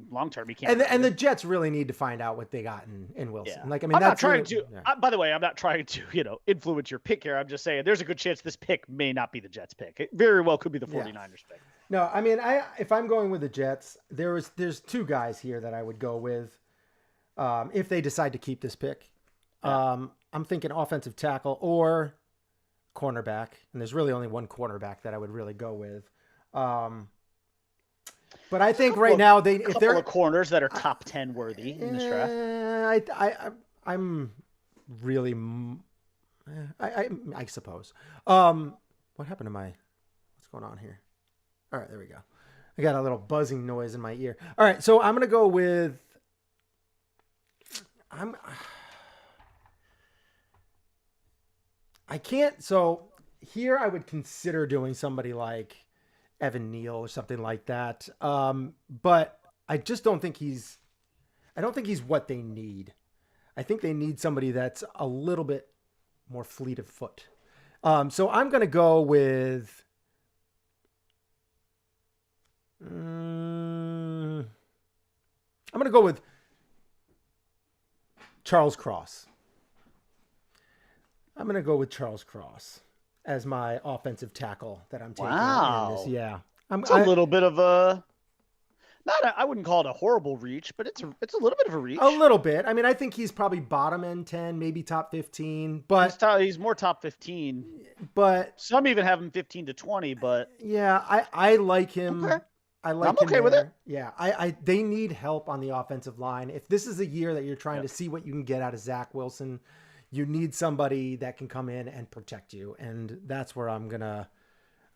can't. And the Jets really need to find out what they got in Wilson. Yeah. Like, I'm not trying to. By the way, I'm not trying to influence your pick here. I'm just saying there's a good chance this pick may not be the Jets pick. It very well could be the 49ers pick. No, I mean, if I'm going with the Jets, there's 2 guys here that I would go with if they decide to keep this pick. Yeah. I'm thinking offensive tackle or cornerback, and there's really only one cornerback that I would really go with. But I think right now if they're corners that are top 10 worthy in this draft. I'm really, I suppose. What happened to what's going on here? All right, there we go. I got a little buzzing noise in my ear. All right, so I'm gonna go with. I can't. So here I would consider doing somebody like Evan Neal or something like that. But I just don't think he's what they need. I think they need somebody that's a little bit more fleet of foot. So I'm going to go with, Charles Cross. I'm going to go with Charles Cross as my offensive tackle that I'm taking. Wow. In this. Yeah. It's a little bit of a, I wouldn't call it a horrible reach, but it's a little bit of a reach. A little bit. I mean, I think he's probably bottom end 10, maybe top 15, but he's more top 15, but some even have him 15 to 20, but yeah, I like him. Okay. I'm okay with it. Yeah. They need help on the offensive line. If this is a year that you're trying to see what you can get out of Zach Wilson, you need somebody that can come in and protect you. And that's where I'm going to,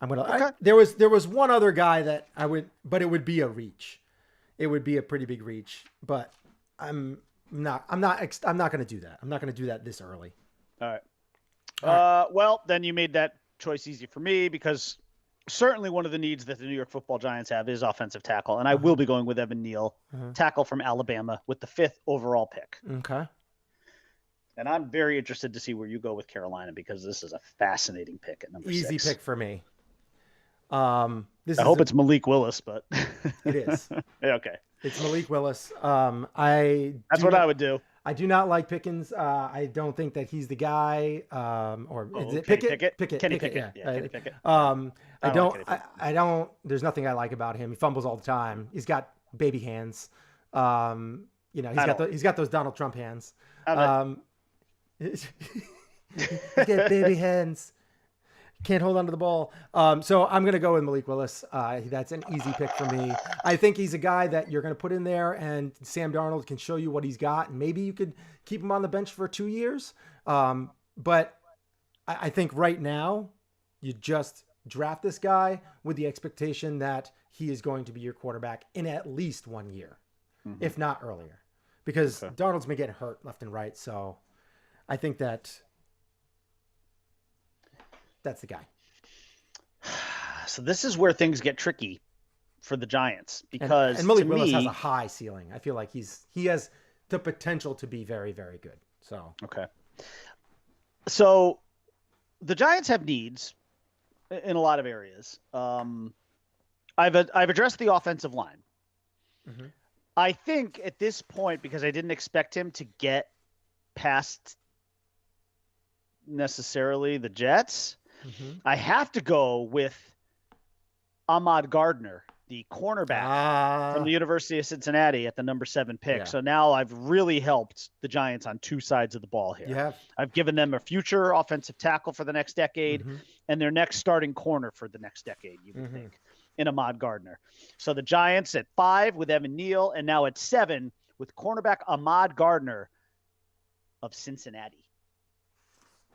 Okay. there was one other guy that I would, but it would be a reach. It would be a pretty big reach, but I'm not going to do that. I'm not going to do that this early. All right. Well, then you made that choice easy for me because certainly one of the needs that the New York Football Giants have is offensive tackle. And I will be going with Evan Neal, tackle from Alabama with the 5th overall pick. Okay. And I'm very interested to see where you go with Carolina because this is a fascinating pick at number 6. Easy pick for me. I hope it's Malik Willis, but it is. Okay. It's Malik Willis. That's what I would do. I do not like Pickens. I don't think that he's the guy. Is it Pickett? Kenny Pickett. Pickett. Yeah, Kenny Pickett. I don't. There's nothing I like about him. He fumbles all the time. He's got baby hands. He's got those Donald Trump hands. He's got baby hands. Can't hold on to the ball. So I'm going to go with Malik Willis. That's an easy pick for me. I think he's a guy that you're going to put in there and Sam Darnold can show you what he's got. And maybe you could keep him on the bench for 2 years. But I think right now you just draft this guy with the expectation that he is going to be your quarterback in at least 1 year, if not earlier, because Darnold's been getting hurt left and right. So I think that's the guy. So this is where things get tricky for the Giants because and Malik Willis has a high ceiling. I feel like he has the potential to be very, very good. So okay. So the Giants have needs in a lot of areas. I've addressed the offensive line. I think at this point, because I didn't expect him to get past necessarily the Jets, I have to go with Ahmad Gardner, the cornerback from the University of Cincinnati at the number 7 pick. Yeah. So now I've really helped the Giants on 2 sides of the ball here. Yeah. I've given them a future offensive tackle for the next decade and their next starting corner for the next decade, you would think, in Ahmad Gardner. So the Giants at 5 with Evan Neal and now at 7 with cornerback Ahmad Gardner of Cincinnati.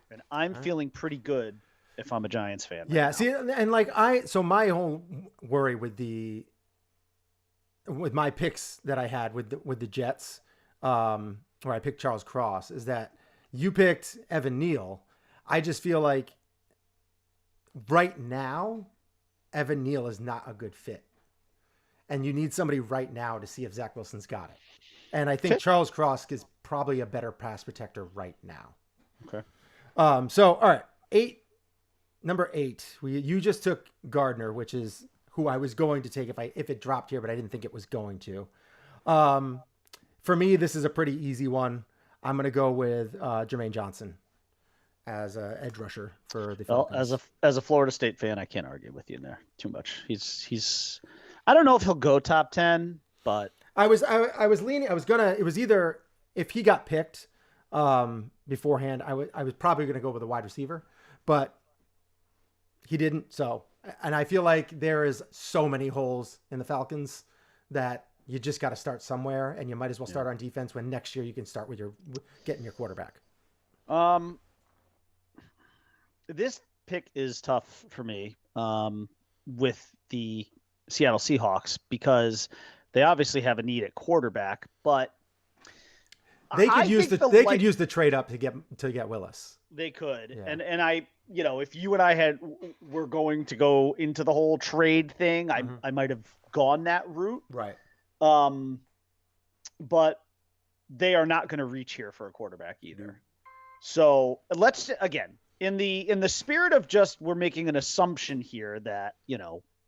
And I'm feeling pretty good if I'm a Giants fan. Right now. See, and so my whole worry with my picks that I had with the Jets, where I picked Charles Cross, is that you picked Evan Neal. I just feel like right now, Evan Neal is not a good fit. And you need somebody right now to see if Zach Wilson's got it. And I think Charles Cross is probably a better pass protector right now. Okay. So, all right, number 8, you just took Gardner, which is who I was going to take if it dropped here, but I didn't think it was going to. For me, this is a pretty easy one. I'm going to go with Jermaine Johnson as an edge rusher for the Falcons. Well, as a Florida State fan, I can't argue with you in there too much. He's I don't know if he'll go top 10, but I was leaning. It was either if he got picked beforehand, I was probably going to go with a wide receiver, but he didn't. So, and I feel like there is so many holes in the Falcons that you just got to start somewhere, and you might as well start on defense when next year you can start with getting your quarterback. This pick is tough for me with the Seattle Seahawks because they obviously have a need at quarterback, but they could use the trade up to get Willis. They could. Yeah. And I, if you and I were going to go into the whole trade thing, I might have gone that route. Right. But they are not going to reach here for a quarterback either. So let's, again, in the spirit of just, we're making an assumption here that,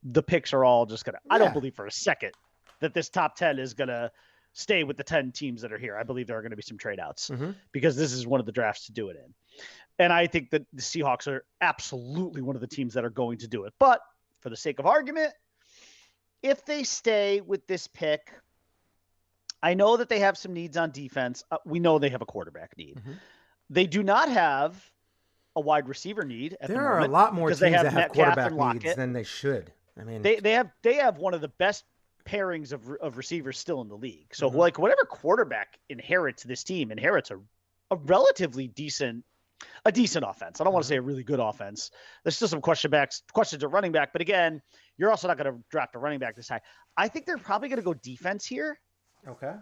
the picks are all just going to, I don't believe for a second that this top 10 is going to stay with the 10 teams that are here. I believe there are going to be some trade outs because this is one of the drafts to do it in. And I think that the Seahawks are absolutely one of the teams that are going to do it. But for the sake of argument, if they stay with this pick, I know that they have some needs on defense. We know they have a quarterback need. They do not have a wide receiver need at the moment. There are a lot more teams that have quarterback needs than they should. I mean, they have one of the best pairings of receivers still in the league. So whatever quarterback inherits this team inherits a a relatively decent offense. I don't want to say a really good offense. There's still some questions at running back, but again, you're also not going to draft a running back this high. I think they're probably going to go defense here. Okay.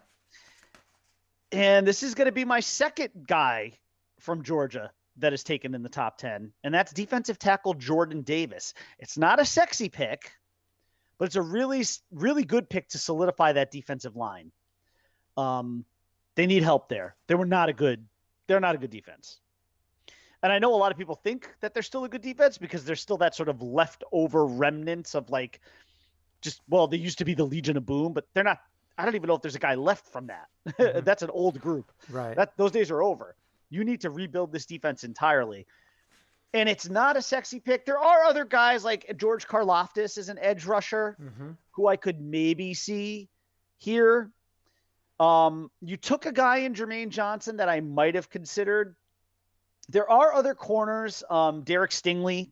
And this is going to be my second guy from Georgia that is taken in the top 10, and that's defensive tackle Jordan Davis. It's not a sexy pick, but it's a really, really good pick to solidify that defensive line. They need help there. They're not a good defense. And I know a lot of people think that they're still a good defense because there's still that sort of leftover remnants of like, they used to be the Legion of Boom, but they're not. I don't even know if there's a guy left from that. Mm-hmm. That's an old group. Right. Those days are over. You need to rebuild this defense entirely. And it's not a sexy pick. There are other guys like George Karlaftis is an edge rusher who I could maybe see here. You took a guy in Jermaine Johnson that I might have considered. There are other corners. Derek Stingley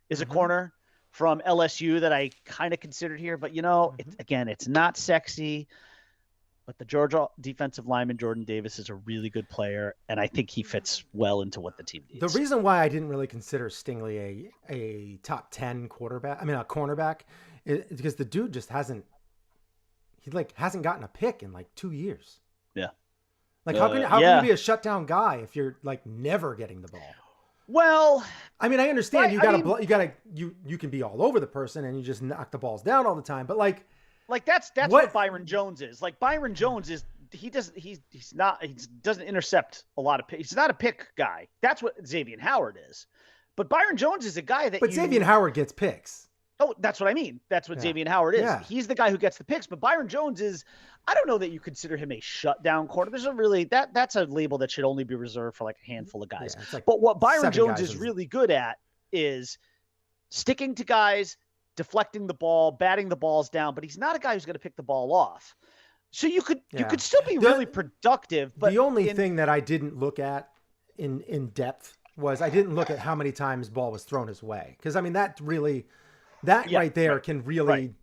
is a corner from LSU that I kind of considered here. But, it's not sexy. But the Georgia defensive lineman, Jordan Davis, is a really good player, and I think he fits well into what the team needs. The reason why I didn't really consider Stingley a top 10 a cornerback, is because the dude just hasn't gotten a pick in like 2 years. Yeah. Like how can you be a shutdown guy if you're like never getting the ball? Well, I mean, I understand you can be all over the person and you just knock the balls down all the time, but like that's what Byron Jones is. Like Byron Jones is he doesn't intercept a lot of he's not a pick guy. That's what Xavier Howard is. But Byron Jones is a guy that Xavier Howard gets picks. Oh, that's what I mean. That's what Xavier Howard is. Yeah. He's the guy who gets the picks, but Byron Jones is I don't know that you consider him a shutdown corner. There's a really that's a label that should only be reserved for like a handful of guys. Like but what Byron Jones is really good at is sticking to guys, deflecting the ball, batting the balls down, but he's not a guy who's going to pick the ball off. So you could still be really productive. But the only thing that I didn't look at in depth was I didn't look at how many times ball was thrown his way. Because I mean right there can really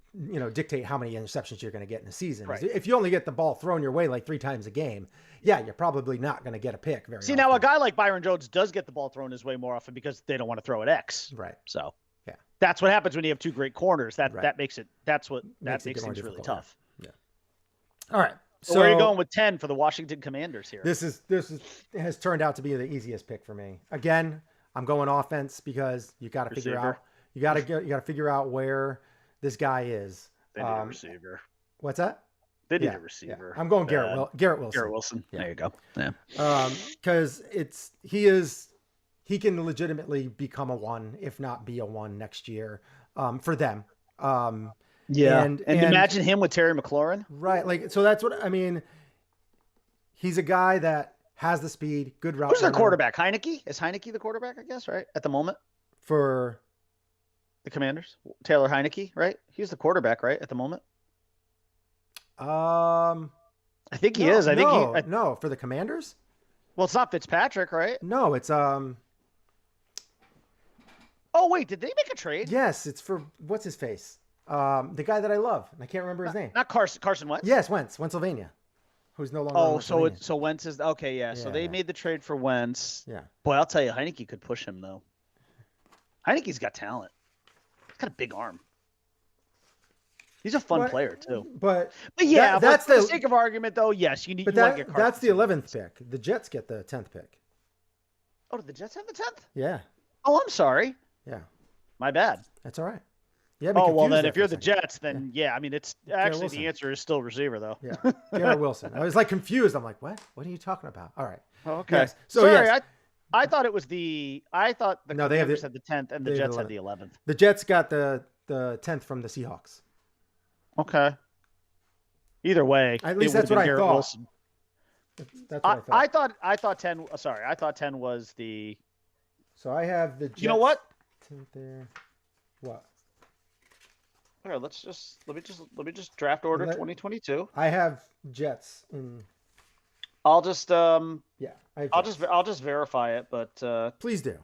dictate how many interceptions you're going to get in a season. Right. If you only get the ball thrown your way like 3 times a game, you're probably not going to get a pick very often. Now a guy like Byron Jones does get the ball thrown his way more often because they don't want to throw at X. Right. So that's what happens when you have 2 great corners. That makes things really tough. Yeah. All right. So where are you going with 10 for the Washington Commanders here? This has turned out to be the easiest pick for me. Again, I'm going offense because you got to figure out you got to figure out where this guy is. They need a receiver. What's that? They need a receiver. I'm going Garrett Wilson. Garrett Wilson. Yeah. There you go. Yeah. Because he can legitimately become a 1, if not be a 1 next year, for them. And imagine him with Terry McLaurin. Right. Like, so that's what I mean. He's a guy that has the speed, good route. Who's their quarterback? Heineke? Is Heineke the quarterback, I guess, right? At the moment? For the Commanders? Taylor Heineke, right? He's the quarterback, right? At the moment? I think he is. No, for the Commanders? Well, it's not Fitzpatrick, right? No, it's Oh, wait, did they make a trade? Yes, it's for what's his face? The guy that I love, and I can't remember his name. Not Carson Wentz? Yes, Wentzylvania, who's no longer. So Wentz is okay. Yeah, so they made the trade for Wentz. Yeah. Boy, I'll tell you, Heineke could push him though. Heineke's got talent. He's got a big arm. He's a fun player too. But that's for the sake of argument though. Yes, you need. But that's the 11th pick. The Jets get the 10th pick. Oh, did the Jets have the 10th? Yeah. Oh, I'm sorry. Yeah. My bad. That's all right. Yeah. Oh, well, then if you're the Jets, then I mean, it's actually the answer is still receiver, though. Yeah. Garrett Wilson. I was like confused. I'm like, what? What are you talking about? All right. Oh, okay. Yes. So, sorry, I thought it was they had the 10th and the Jets had the 11th. The Jets got the 10th from the Seahawks. Okay. Either way. At least that's what I thought. Wilson. That's what I thought. I thought 10. Sorry, I thought 10 was the. So I have the Jets. You know what? 10th there. What? Okay, let me just draft order 2022. I have Jets in. I'll just I'll just verify it, but please do.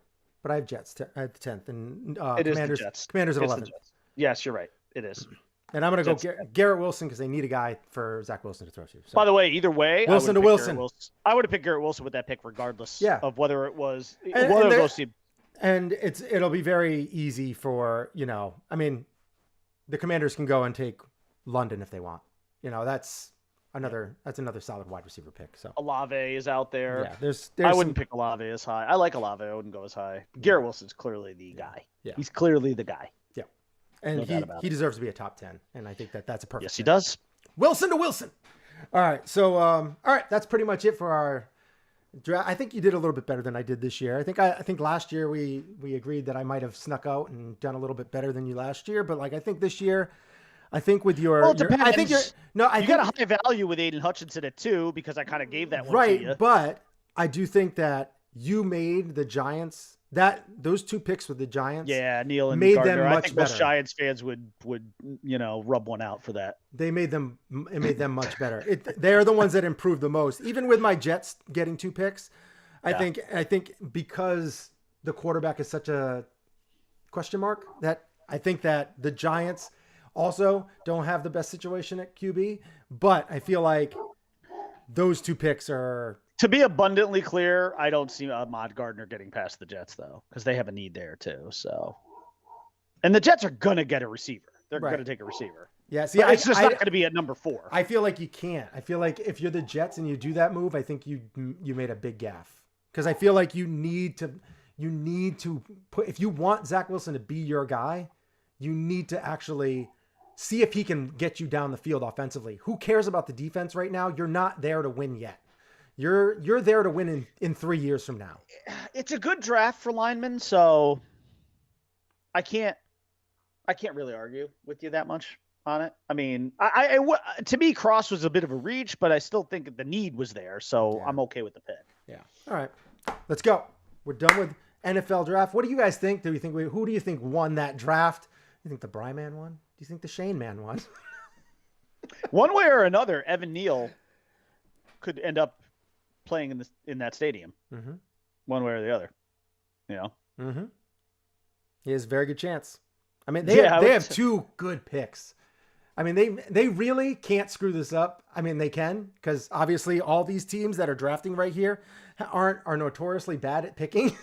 But I have Jets at the 10th and it Commanders. Is the Jets. Commanders at 11th. Yes, you're right. It is. And I'm going to go Garrett Wilson because they need a guy for Zach Wilson to throw to. So. By the way, either way, Wilson to Wilson. I would have picked Garrett Wilson with that pick regardless of whether it was one of those teams. And it'll be very easy for, I mean, the Commanders can go and take London if they want. That's another solid wide receiver pick. So Olave is out there. Yeah, there's I wouldn't pick Olave as high. I like Olave. I wouldn't go as high. Garrett Wilson's clearly the guy. Yeah. He's clearly the guy. Yeah. And he deserves to be a top 10. And I think that's a perfect Yes, he does. Wilson to Wilson. All right. So, that's pretty much it for our draft. I think you did a little bit better than I did this year. I think last year we agreed that I might have snuck out and done a little bit better than you last year. But I think this year, I think with your, you got a high value with Aiden Hutchinson at 2 because I kind of gave that one to you. But I do think that you made the Giants those 2 picks with the Giants. Yeah, Neal and made Gardner. them much I think better. Most Giants fans would rub one out for that. It made them much better. They're the ones that improved the most. Even with my Jets getting 2 picks, I think because the quarterback is such a question mark that I think that the Giants also don't have the best situation at QB, but I feel like those 2 picks are. To be abundantly clear, I don't see Ahmad Gardner getting past the Jets, though, because they have a need there, too. So, and the Jets are going to get a receiver. They're going to take a receiver. Yeah, see, it's just not going to be at number 4. I feel like you can't. I feel like if you're the Jets and you do that move, I think you made a big gaffe. Because I feel like you need to put, if you want Zach Wilson to be your guy, you need to actually see if he can get you down the field offensively. Who cares about the defense right now? You're not there to win yet. You're there to win in 3 years from now. It's a good draft for linemen, so I can't really argue with you that much on it. I mean, to me, Cross was a bit of a reach, but I still think the need was there, so I'm okay with the pick. Yeah. All right, let's go. We're done with NFL draft. What do you guys think? Who do you think won that draft? You think the Bry man won? Do you think the Shane man won? One way or another, Evan Neal could end up playing in that stadium, one way or the other. He has a very good chance. I mean, they have 2 good picks. I mean, they really can't screw this up. I mean, they can, because obviously all these teams that are drafting right here are notoriously bad at picking.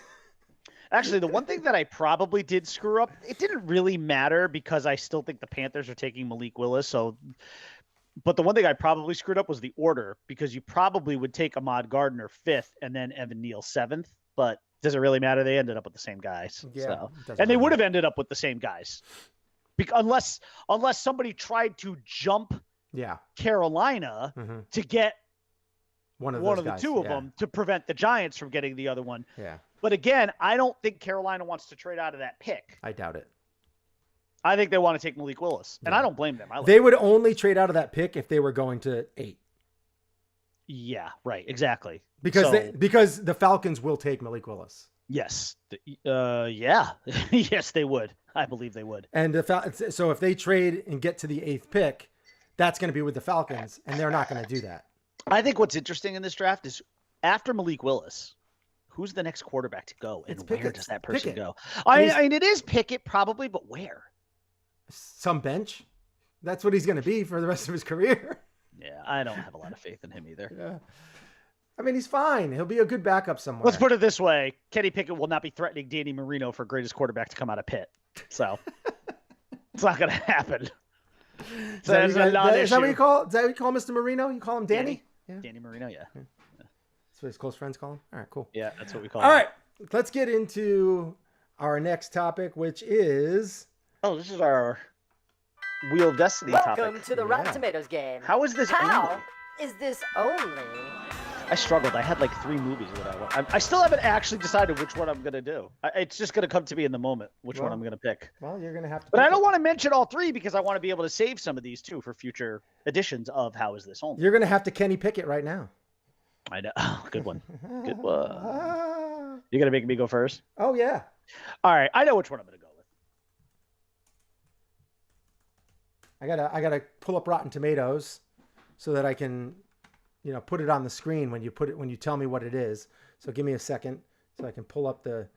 Actually, the one thing that I probably did screw up, it didn't really matter because I still think the Panthers are taking Malik Willis. But the one thing I probably screwed up was the order, because you probably would take Ahmad Gardner 5th and then Evan Neal 7th. But does it really matter? They ended up with the same guys. Yeah, and they would have ended up with the same guys. Unless somebody tried to jump Carolina to get one of the guys, 2 of them to prevent the Giants from getting the other one. Yeah. But again, I don't think Carolina wants to trade out of that pick. I doubt it. I think they want to take Malik Willis, and I don't blame them. They would only trade out of that pick if they were going to 8. Yeah, right, exactly. Because the Falcons will take Malik Willis. Yes. Yes, they would. I believe they would. And so if they trade and get to the 8th pick, that's going to be with the Falcons, and they're not going to do that. I think what's interesting in this draft is after Malik Willis, who's the next quarterback to go, and where does that person go? I mean, it is Pickett probably, but where? Some bench. That's what he's going to be for the rest of his career. Yeah, I don't have a lot of faith in him either. Yeah. I mean, he's fine. He'll be a good backup somewhere. Let's put it this way. Kenny Pickett will not be threatening Danny Marino for greatest quarterback to come out of Pitt. So it's not going to happen. Is that what you call Mr. Marino? You call him Danny? Danny Marino, yeah. That's what his close friends call him? All right, cool. Yeah, that's what we call him. All right, let's get into our next topic, which is... Oh, this is our Wheel of Destiny topic. Welcome to the Rotten Tomatoes game. How is this How is this only? I struggled. I had like 3 movies that I want. I still haven't actually decided which one I'm going to do. It's just going to come to me in the moment which one I'm going to pick. Well, you're going to have to. But I don't want to mention all 3 because I want to be able to save some of these too for future editions of How Is This Only. You're going to have to Kenny Pickett right now. I know. Good one. Good one. You're going to make me go first? Oh, yeah. All right. I know which one I'm going to go with. I gotta pull up Rotten Tomatoes so that I can, put it on the screen when you tell me what it is. So give me a second so I can pull up the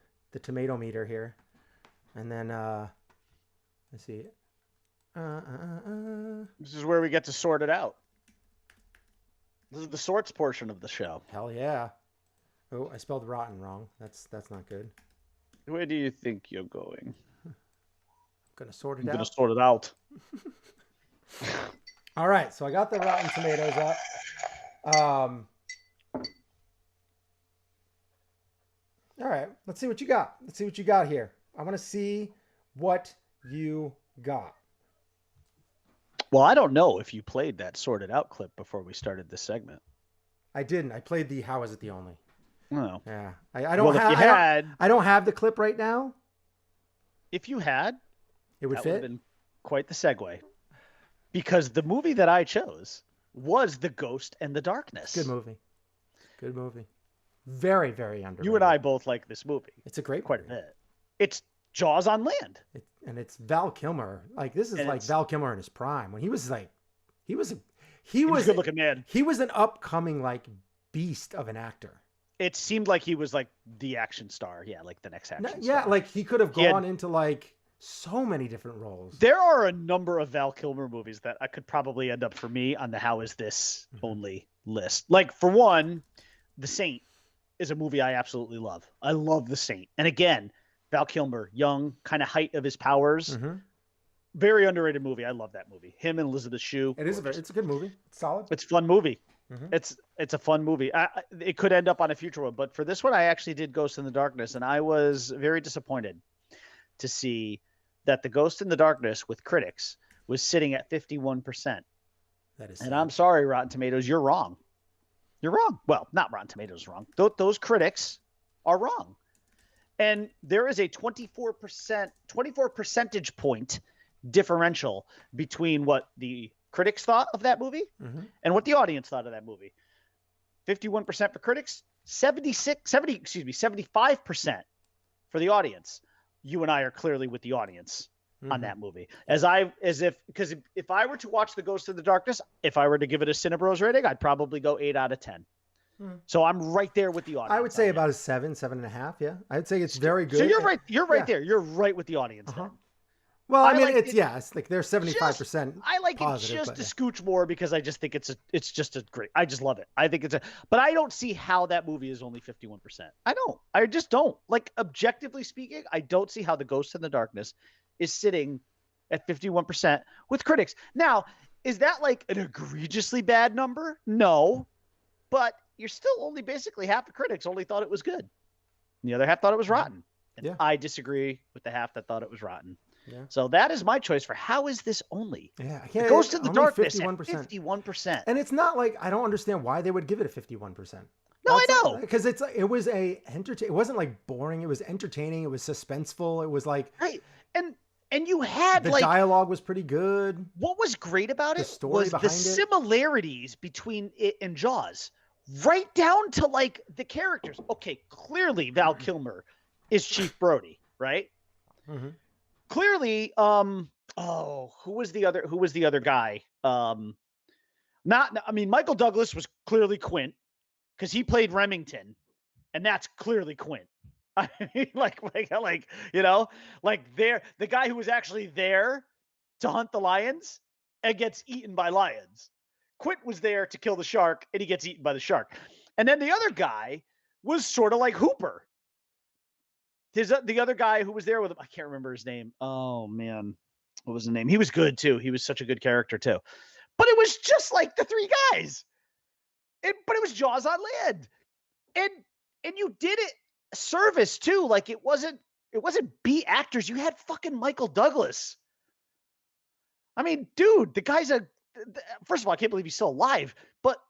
tomato meter here, and then let's see. This is where we get to sort it out. This is the sorts portion of the show. Hell yeah. Oh, I spelled rotten wrong. That's not good. Where do you think you're going? I'm going to sort it out. I'm going to sort it out. All right, so I got the Rotten Tomatoes up. All right, let's see what you got. Let's see what you got here. I want to see what you got. Well, I don't know if you played that sorted out clip before we started this segment. I didn't. I played the How Is It the Only? No. Yeah. I don't have the clip right now. If you had, it would that fit. Would have been quite the segue. Because the movie that I chose was The Ghost and the Darkness. Good movie. Good movie. Very, very underrated. You and I both like this movie. It's a great quite a bit. It's Jaws on land. And it's Val Kilmer. Like, this is like Val Kilmer in his prime. When he was like, he was a good looking man. He was an upcoming like beast of an actor. It seemed like he was like the action star. Yeah, like the next action star. Yeah, like he could have gone into like so many different roles. There are a number of Val Kilmer movies that I could probably end up for me on the How Is This Only list. Like, for one, The Saint is a movie I absolutely love. I love The Saint. And again, Val Kilmer, young, kind of height of his powers. Very underrated movie. I love that movie. Him and Elizabeth Shue. It's a good movie. It's solid. It's a fun movie. It's a fun movie. It could end up on a future one, but for this one, I actually did Ghost in the Darkness, and I was very disappointed to see that The Ghost in the Darkness with critics was sitting at 51%. That is, and I'm sorry, Rotten Tomatoes, you're wrong. You're wrong. Well, not Rotten Tomatoes wrong. Those critics are wrong. And there is a 24 percentage point differential between what the critics thought of that movie and what the audience thought of that movie. 51% for critics, 75% for the audience. You and I are clearly with the audience on that movie. Because if I were to watch The Ghost of the Darkness, if I were to give it a Cinebros rating, I'd probably go 8 out of 10. So I'm right there with the audience. I would say about a 7.5. Yeah, I'd say it's very good. So you're right. You're right there. You're right with the audience. Well, I mean, it's like they're 75%. I like positive, it just a scooch more because I just think it's just a great. I just love it. I think but I don't see how that movie is only 51%. I just don't. Like, objectively speaking, I don't see how The Ghost in the Darkness is sitting at 51% with critics. Now, is that like an egregiously bad number? No, but you're still only basically half the critics only thought it was good. The other half thought it was rotten. And I disagree with the half that thought it was rotten. Yeah. So that is my choice for How Is This Only? Yeah, It Goes to the Darkness 51%. And it's not like, I don't understand why they would give it a 51%. No, I know. Because it was it wasn't like boring. It was entertaining. It was suspenseful. It was like, right. And you had the dialogue was pretty good. What was great about it was the similarities between it and Jaws, right down to like the characters. Okay, clearly Val Kilmer is Chief Brody, right? Clearly, who was the other guy? Michael Douglas was clearly Quint because he played Remington, and that's clearly Quint. I mean, the guy who was actually there to hunt the lions and gets eaten by lions. Quint was there to kill the shark, and he gets eaten by the shark. And then the other guy was sort of like Hooper. The other guy who was there with him, I can't remember his name. Oh, man. What was his name? He was good, too. He was such a good character, too. But it was just like the three guys. But it was Jaws on land. And you did it service, too. Like, it wasn't B actors. You had fucking Michael Douglas. I mean, dude, the guy's first of all, I can't believe he's still alive. But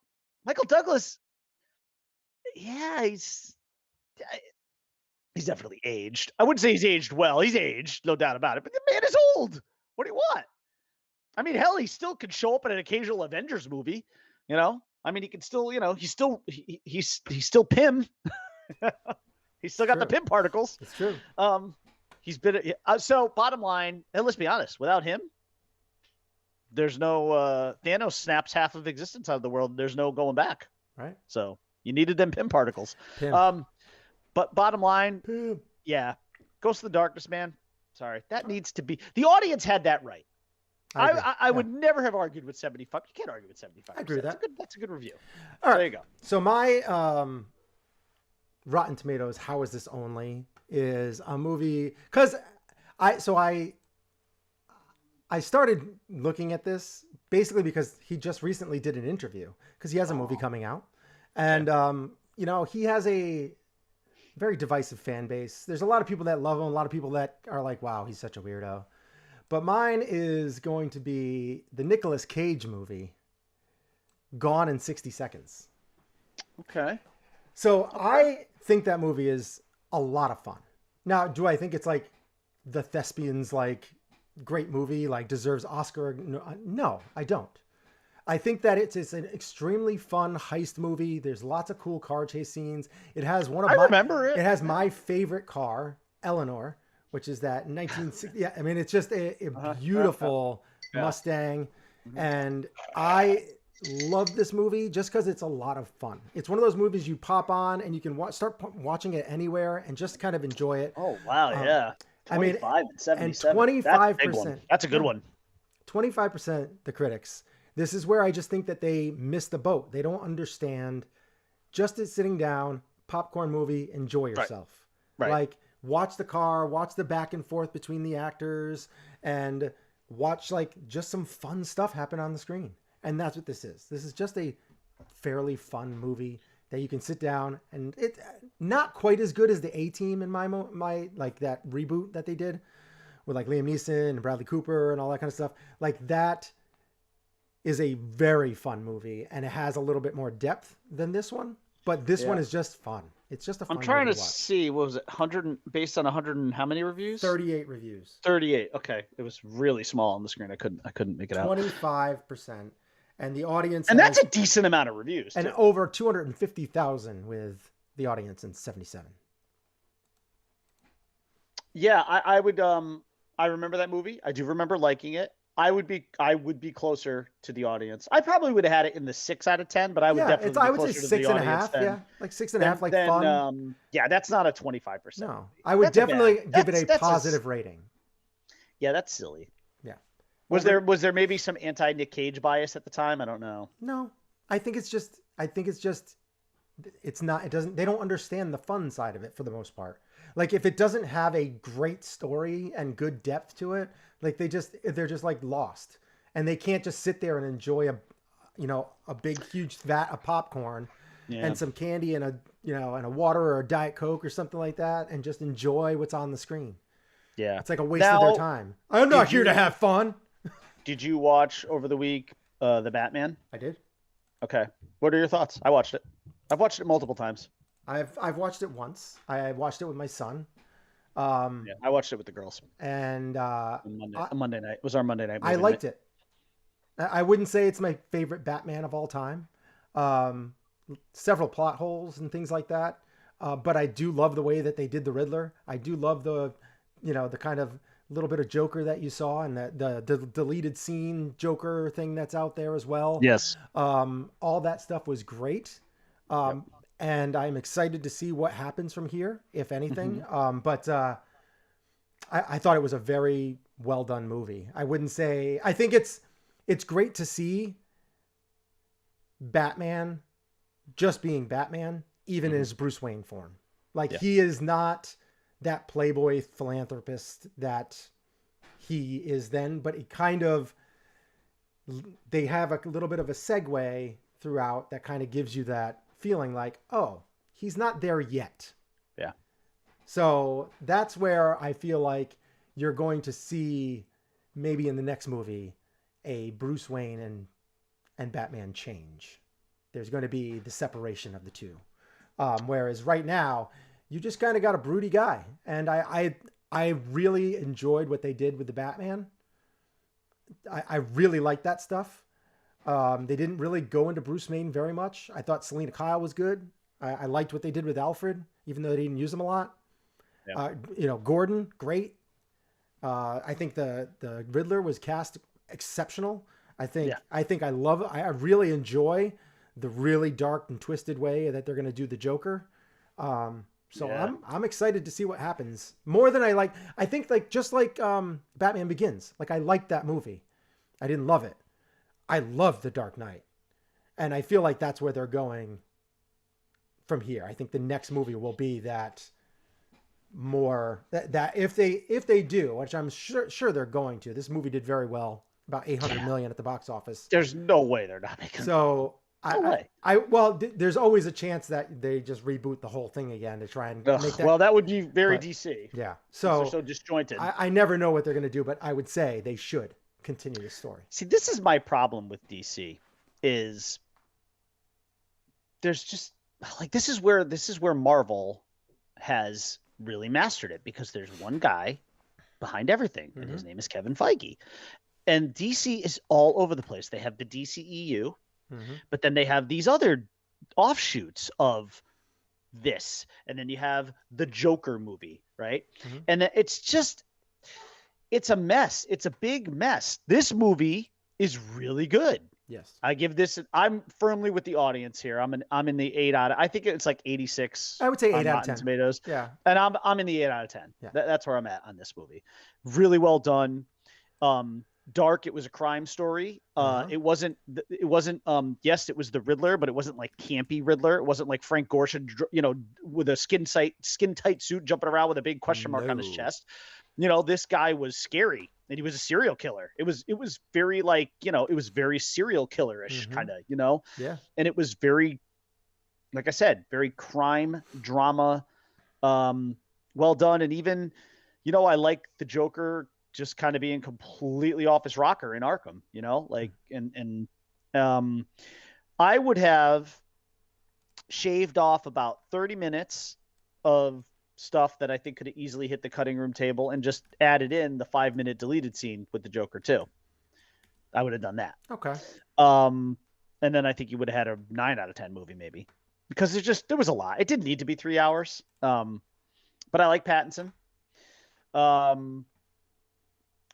Michael Douglas, yeah, he's definitely aged. I wouldn't say he's aged well. He's aged, no doubt about it. But the man is old. What do you want? I mean, hell, he still could show up in an occasional Avengers movie. You know, I mean, he can still, he's still Pym. He's still got the Pym particles. It's true. He's been so. Bottom line, and let's be honest, without him, there's no Thanos snaps half of existence out of the world. There's no going back. Right. So you needed them Pym particles. But bottom line, yeah, Ghost of the Darkness, man. Sorry, that needs to be. The audience had that right. I would never have argued with 75. You can't argue with 75. I agree with that. That's a good review. All right. There you go. So my Rotten Tomatoes, How Is This Only, is a movie because I started looking at this basically because he just recently did an interview because he has a movie coming out, and he has a very divisive fan base. There's a lot of people that love him, a lot of people that are like, wow, he's such a weirdo. But mine is going to be the Nicolas Cage movie, Gone in 60 Seconds. Okay. So I think that movie is a lot of fun. Now, do I think it's like the Thespians, like great movie, like deserves Oscar? No, I don't. I think that it's an extremely fun heist movie. There's lots of cool car chase scenes. It has remember it. It has my favorite car, Eleanor, which is that 1960. Yeah, I mean, it's just a beautiful Mustang. And I love this movie just because it's a lot of fun. It's one of those movies you pop on and you can start watching it anywhere and just kind of enjoy it. Oh, wow. Yeah. 25 and 77. And 25%. That's a good one. 25% the critics. This is where I just think that they missed the boat. They don't understand just as sitting down, popcorn movie, enjoy yourself. Right. Like, watch the car, watch the back and forth between the actors, and watch like just some fun stuff happen on the screen. And that's what this is. This is just a fairly fun movie that you can sit down, and it's not quite as good as the A-Team in my like that reboot that they did with like Liam Neeson and Bradley Cooper and all that kind of stuff. Like that is a very fun movie, and it has a little bit more depth than this one, but this one is just fun. It's just a fun I'm trying movie to see, what was it, 100 based on 100 and how many reviews? 38 reviews. 38. Okay. It was really small on the screen. I couldn't make it out. 25%. And the audience and that's a decent amount of reviews. And over 250,000 with the audience in 77. Yeah, I would I remember that movie. I do remember liking it. I would be closer to the audience. I probably would have had it in the 6 out of 10, but I would definitely be closer to the audience. Yeah, like 6.5, like fun. Yeah, that's not a 25%. No, I would definitely give it a positive rating. Yeah, that's silly. Yeah. Was there maybe some anti-Nick Cage bias at the time? I don't know. No, I think it's just it's not. It doesn't. They don't understand the fun side of it for the most part. Like if it doesn't have a great story and good depth to it, like they're just like lost, and they can't just sit there and enjoy a big huge vat of popcorn and some candy and a water or a Diet Coke or something like that, and just enjoy what's on the screen. Yeah, it's like a waste of their time. I'm not here to have fun. Did you watch over the week the Batman? I did. Okay, what are your thoughts? I watched it. I've watched it multiple times. I've watched it once. I watched it with my son. I watched it with the girls. And Monday night. It was our Monday night. I liked it. I wouldn't say it's my favorite Batman of all time. Several plot holes and things like that. But I do love the way that they did the Riddler. I do love the kind of little bit of Joker that you saw, and the deleted scene Joker thing that's out there as well. Yes. All that stuff was great. And I'm excited to see what happens from here, if anything. But I thought it was a very well done movie. I wouldn't say, I think it's great to see Batman just being Batman, even in his Bruce Wayne form. Like he is not that playboy philanthropist that he is then, but it kind of, they have a little bit of a segue throughout that kind of gives you that feeling like, oh, he's not there yet. Yeah. So that's where I feel like you're going to see maybe in the next movie a Bruce Wayne and Batman change. There's going to be the separation of the two. Whereas right now, you just kind of got a broody guy. And I really enjoyed what they did with the Batman. I really like that stuff. They didn't really go into Bruce Wayne very much. I thought Selena Kyle was good. I liked what they did with Alfred, even though they didn't use him a lot. Yeah. Gordon, great. I think the Riddler was cast exceptional. I really enjoy the really dark and twisted way that they're going to do the Joker. I'm excited to see what happens more than I think like just like Batman Begins. Like I liked that movie. I didn't love it. I loved The Dark Knight. And I feel like that's where they're going from here. I think the next movie will be that more that if they do, which I'm sure they're going to. This movie did very well, about 800 million at the box office. There's no way they're not making. So there's always a chance that they just reboot the whole thing again to try and make that. Well, that would be very DC. Yeah. So they're so disjointed. I never know what they're going to do, but I would say they should continue the story. See, this is my problem with DC is there's just like this is where Marvel has really mastered it, because there's one guy behind everything, and his name is Kevin Feige. And DC is all over the place. They have the DCEU, but then they have these other offshoots of this, and then you have the Joker movie, right? And it's a mess. It's a big mess. This movie is really good. Yes. I give this. I'm firmly with the audience here. I'm in the 8 out of. I think it's like 86. I would say 8 out of 10. Tomatoes. Yeah. And I'm in the 8 out of 10. Yeah. That's where I'm at on this movie. Really well done. Dark. It was a crime story. It wasn't. Yes, it was the Riddler, but it wasn't like campy Riddler. It wasn't like Frank Gorshin, with a skin tight suit jumping around with a big question mark on his chest. This guy was scary, and he was a serial killer. It was very like, it was very serial killer-ish kind of, Yeah. And it was very, like I said, very crime drama, well done. And even, I like the Joker just kind of being completely off his rocker in Arkham, I would have shaved off about 30 minutes of stuff that I think could have easily hit the cutting room table and just added in the 5-minute deleted scene with the Joker too. I would have done that. Okay. And then I think you would have had a 9 out of 10 movie maybe, because there was a lot. It didn't need to be 3 hours. But I like Pattinson.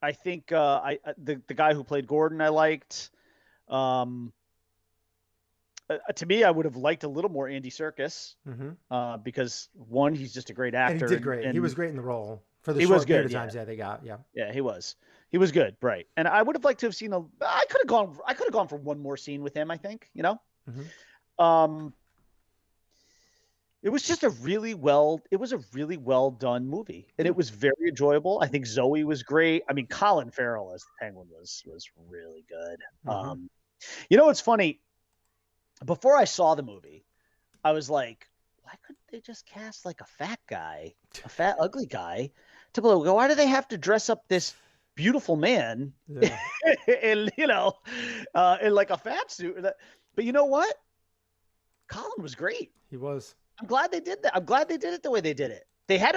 I think the guy who played Gordon I liked. To me, I would have liked a little more Andy Serkis, because one, he's just a great actor. And he did great. And he was great in the role for the he short was good, period of times they got. Yeah. Yeah, he was. He was good, right? And I would have liked to have seen I could have gone for one more scene with him. I think, It was just a really well done movie, and it was very enjoyable. I think Zoe was great. I mean, Colin Farrell as the Penguin was really good. It's funny. Before I saw the movie, I was like, why couldn't they just cast like a fat guy, a fat, ugly guy to play? Why do they have to dress up this beautiful man in like a fat suit? But you know what? Colin was great. He was. I'm glad they did that. I'm glad they did it the way they did it. They had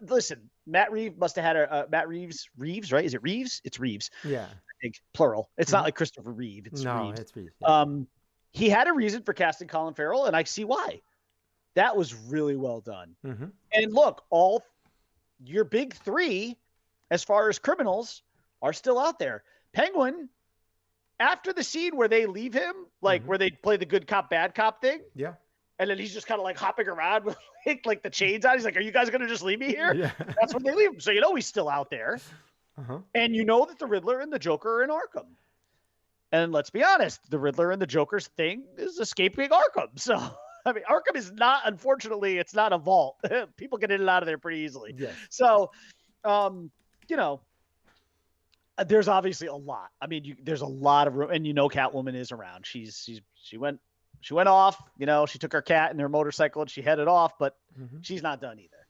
listen, Matt Reeves must have had Matt Reeves, right? Is it Reeves? It's Reeves. Yeah. I think plural. It's not like Christopher Reeve. It's Reeves. It's Reeves. Yeah. He had a reason for casting Colin Farrell, and I see why. That was really well done. And look, all your big three, as far as criminals, are still out there. Penguin, after the scene where they leave him, like where they play the good cop, bad cop thing. Yeah. And then he's just kind of like hopping around with like the chains on. He's like, are you guys going to just leave me here? Yeah. That's when they leave him. So he's still out there. And that the Riddler and the Joker are in Arkham. And let's be honest, the Riddler and the Joker's thing is escaping Arkham. So, I mean, Arkham is not, unfortunately, it's not a vault. People get in and out of there pretty easily. Yes. So, there's obviously a lot. I mean, there's a lot of room, and Catwoman is around. She went off, she took her cat and her motorcycle and she headed off, but she's not done either.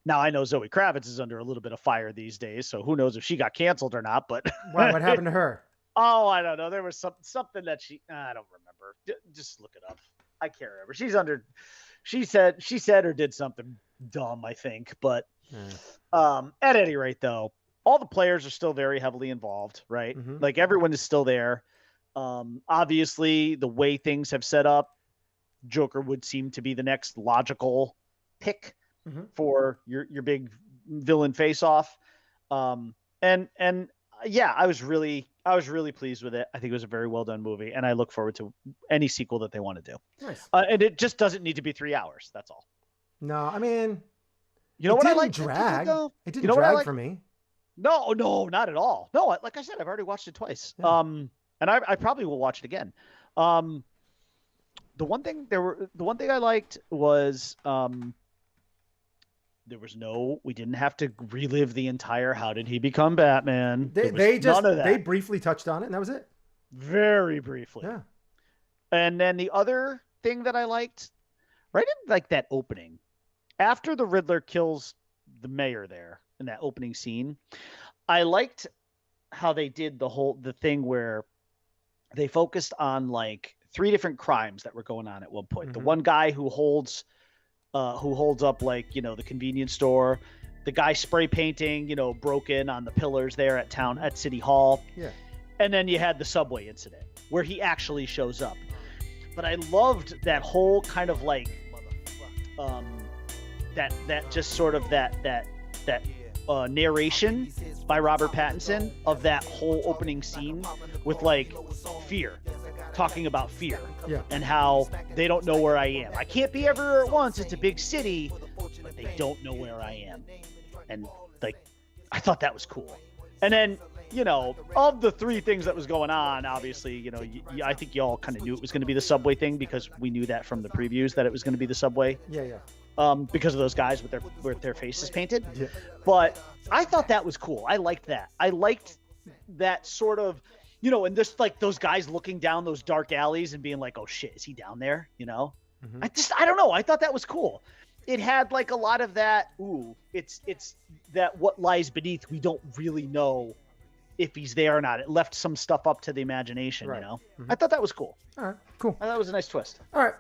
Now I know Zoe Kravitz is under a little bit of fire these days, so who knows if she got canceled or not, but what happened to her? Oh, I don't know. There was something that I don't remember. Just look it up. I can't remember. She said or did something dumb, I think. But at any rate, though, all the players are still very heavily involved, right? Like everyone is still there. Obviously, the way things have set up, Joker would seem to be the next logical pick for your big villain face-off. Yeah, I was really pleased with it. I think it was a very well done movie, and I look forward to any sequel that they want to do. Nice. And it just doesn't need to be 3 hours. That's all. No, I mean, what I like? Drag. It didn't drag for me. No, not at all. No, like I said, I've already watched it twice. Yeah. And I probably will watch it again. The one thing I liked was we didn't have to relive the entire how did he become Batman. They briefly touched on it and that was it. Very briefly. Yeah. And then the other thing that I liked, right in like that opening, after the Riddler kills the mayor there in that opening scene, I liked how they did the thing where they focused on like 3 different crimes that were going on at one point. Mm-hmm. The one guy who holds up like, the convenience store, the guy spray painting, broken on the pillars there at City Hall. Yeah. And then you had the subway incident where he actually shows up. But I loved that whole kind of like that just sort of that narration by Robert Pattinson of that whole opening scene with like fear, talking about fear, and how they don't know where I am. I can't be everywhere at once. It's a big city, but they don't know where I am. And like, I thought that was cool. And then, of the 3 things that was going on, obviously, I think y'all kind of knew it was going to be the subway thing because we knew that from the previews that it was going to be the subway. Yeah. Because of those guys with their faces painted. Yeah. But I thought that was cool. I liked that. I liked that sort of, and just like those guys looking down those dark alleys and being like, oh shit, is he down there? Mm-hmm. I don't know. I thought that was cool. It had like a lot of that. Ooh, it's that what lies beneath. We don't really know if he's there or not. It left some stuff up to the imagination, right. Mm-hmm. I thought that was cool. All right, cool. I thought it was a nice twist. All right.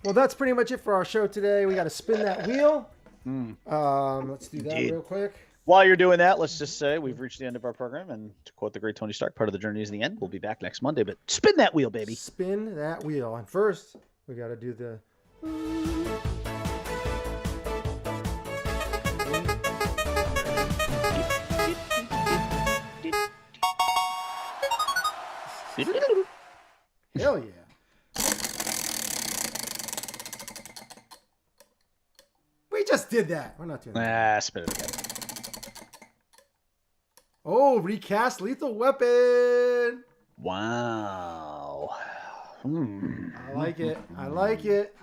Well, that's pretty much it for our show today. We got to spin that wheel. Let's do that real quick. While you're doing that, let's just say we've reached the end of our program. And to quote the great Tony Stark, part of the journey is the end. We'll be back next Monday. But spin that wheel, baby. Spin that wheel. And first, we got to do the... Hell yeah. We just did that. We're not doing that. Spin it again. Oh, recast Lethal Weapon. Wow. I like it.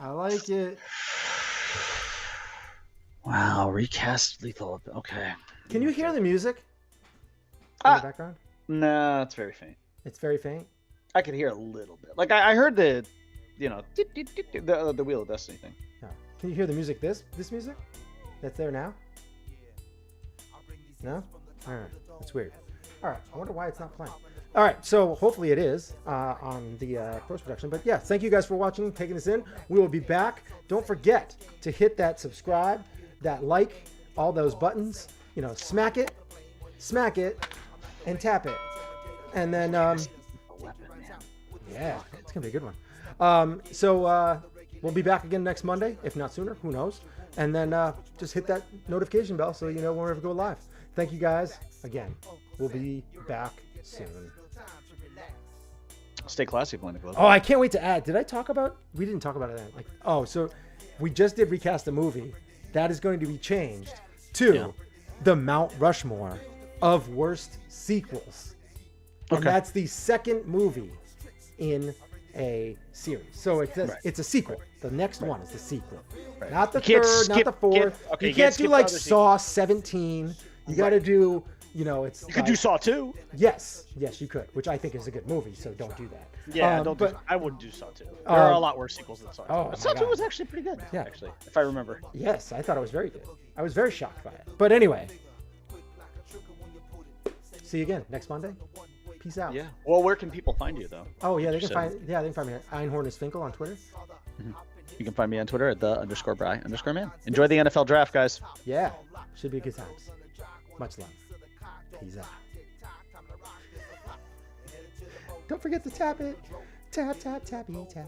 Wow, recast Lethal Weapon. Okay. Can you hear the music in the background? No, it's very faint. It's very faint? I could hear a little bit. Like I heard the Wheel of Destiny thing. No. Can you hear the music? This music that's there now? No? All right. That's weird. All right. I wonder why it's not playing. All right. So hopefully it is on the post-production. But yeah, thank you guys for watching, taking this in. We will be back. Don't forget to hit that subscribe, that like, all those buttons. Smack it, and tap it. And then, yeah, it's going to be a good one. So we'll be back again next Monday, if not sooner. Who knows? And then just hit that notification bell so you know whenever we go live. Thank you guys. Again, we'll be back soon. Stay classy, Planet Glove. Oh, I can't wait to add. We didn't talk about it. So we just did recast the movie. That is going to be changed to the Mount Rushmore of worst sequels. And that's the second movie in a series. So it's a sequel. The next one is the sequel. Right. Not the third, not the fourth. You can't do like Saw 17. You got to do, it's... You could do Saw 2. Yes, you could, which I think is a good movie, so don't do that. Yeah, I wouldn't do Saw 2. There are a lot worse sequels than Saw 2. Oh, Saw 2 was actually pretty good, actually, if I remember. Yes, I thought it was very good. I was very shocked by it. But anyway, see you again next Monday. Peace out. Yeah. Well, where can people find you, though? Oh, yeah, they can find me at Einhorn on Twitter. Mm-hmm. You can find me on Twitter at _Bry_man. Enjoy the NFL draft, guys. Yeah, should be good times. Much love. Peace out. Don't forget to tap it. Tap, tappy, tap.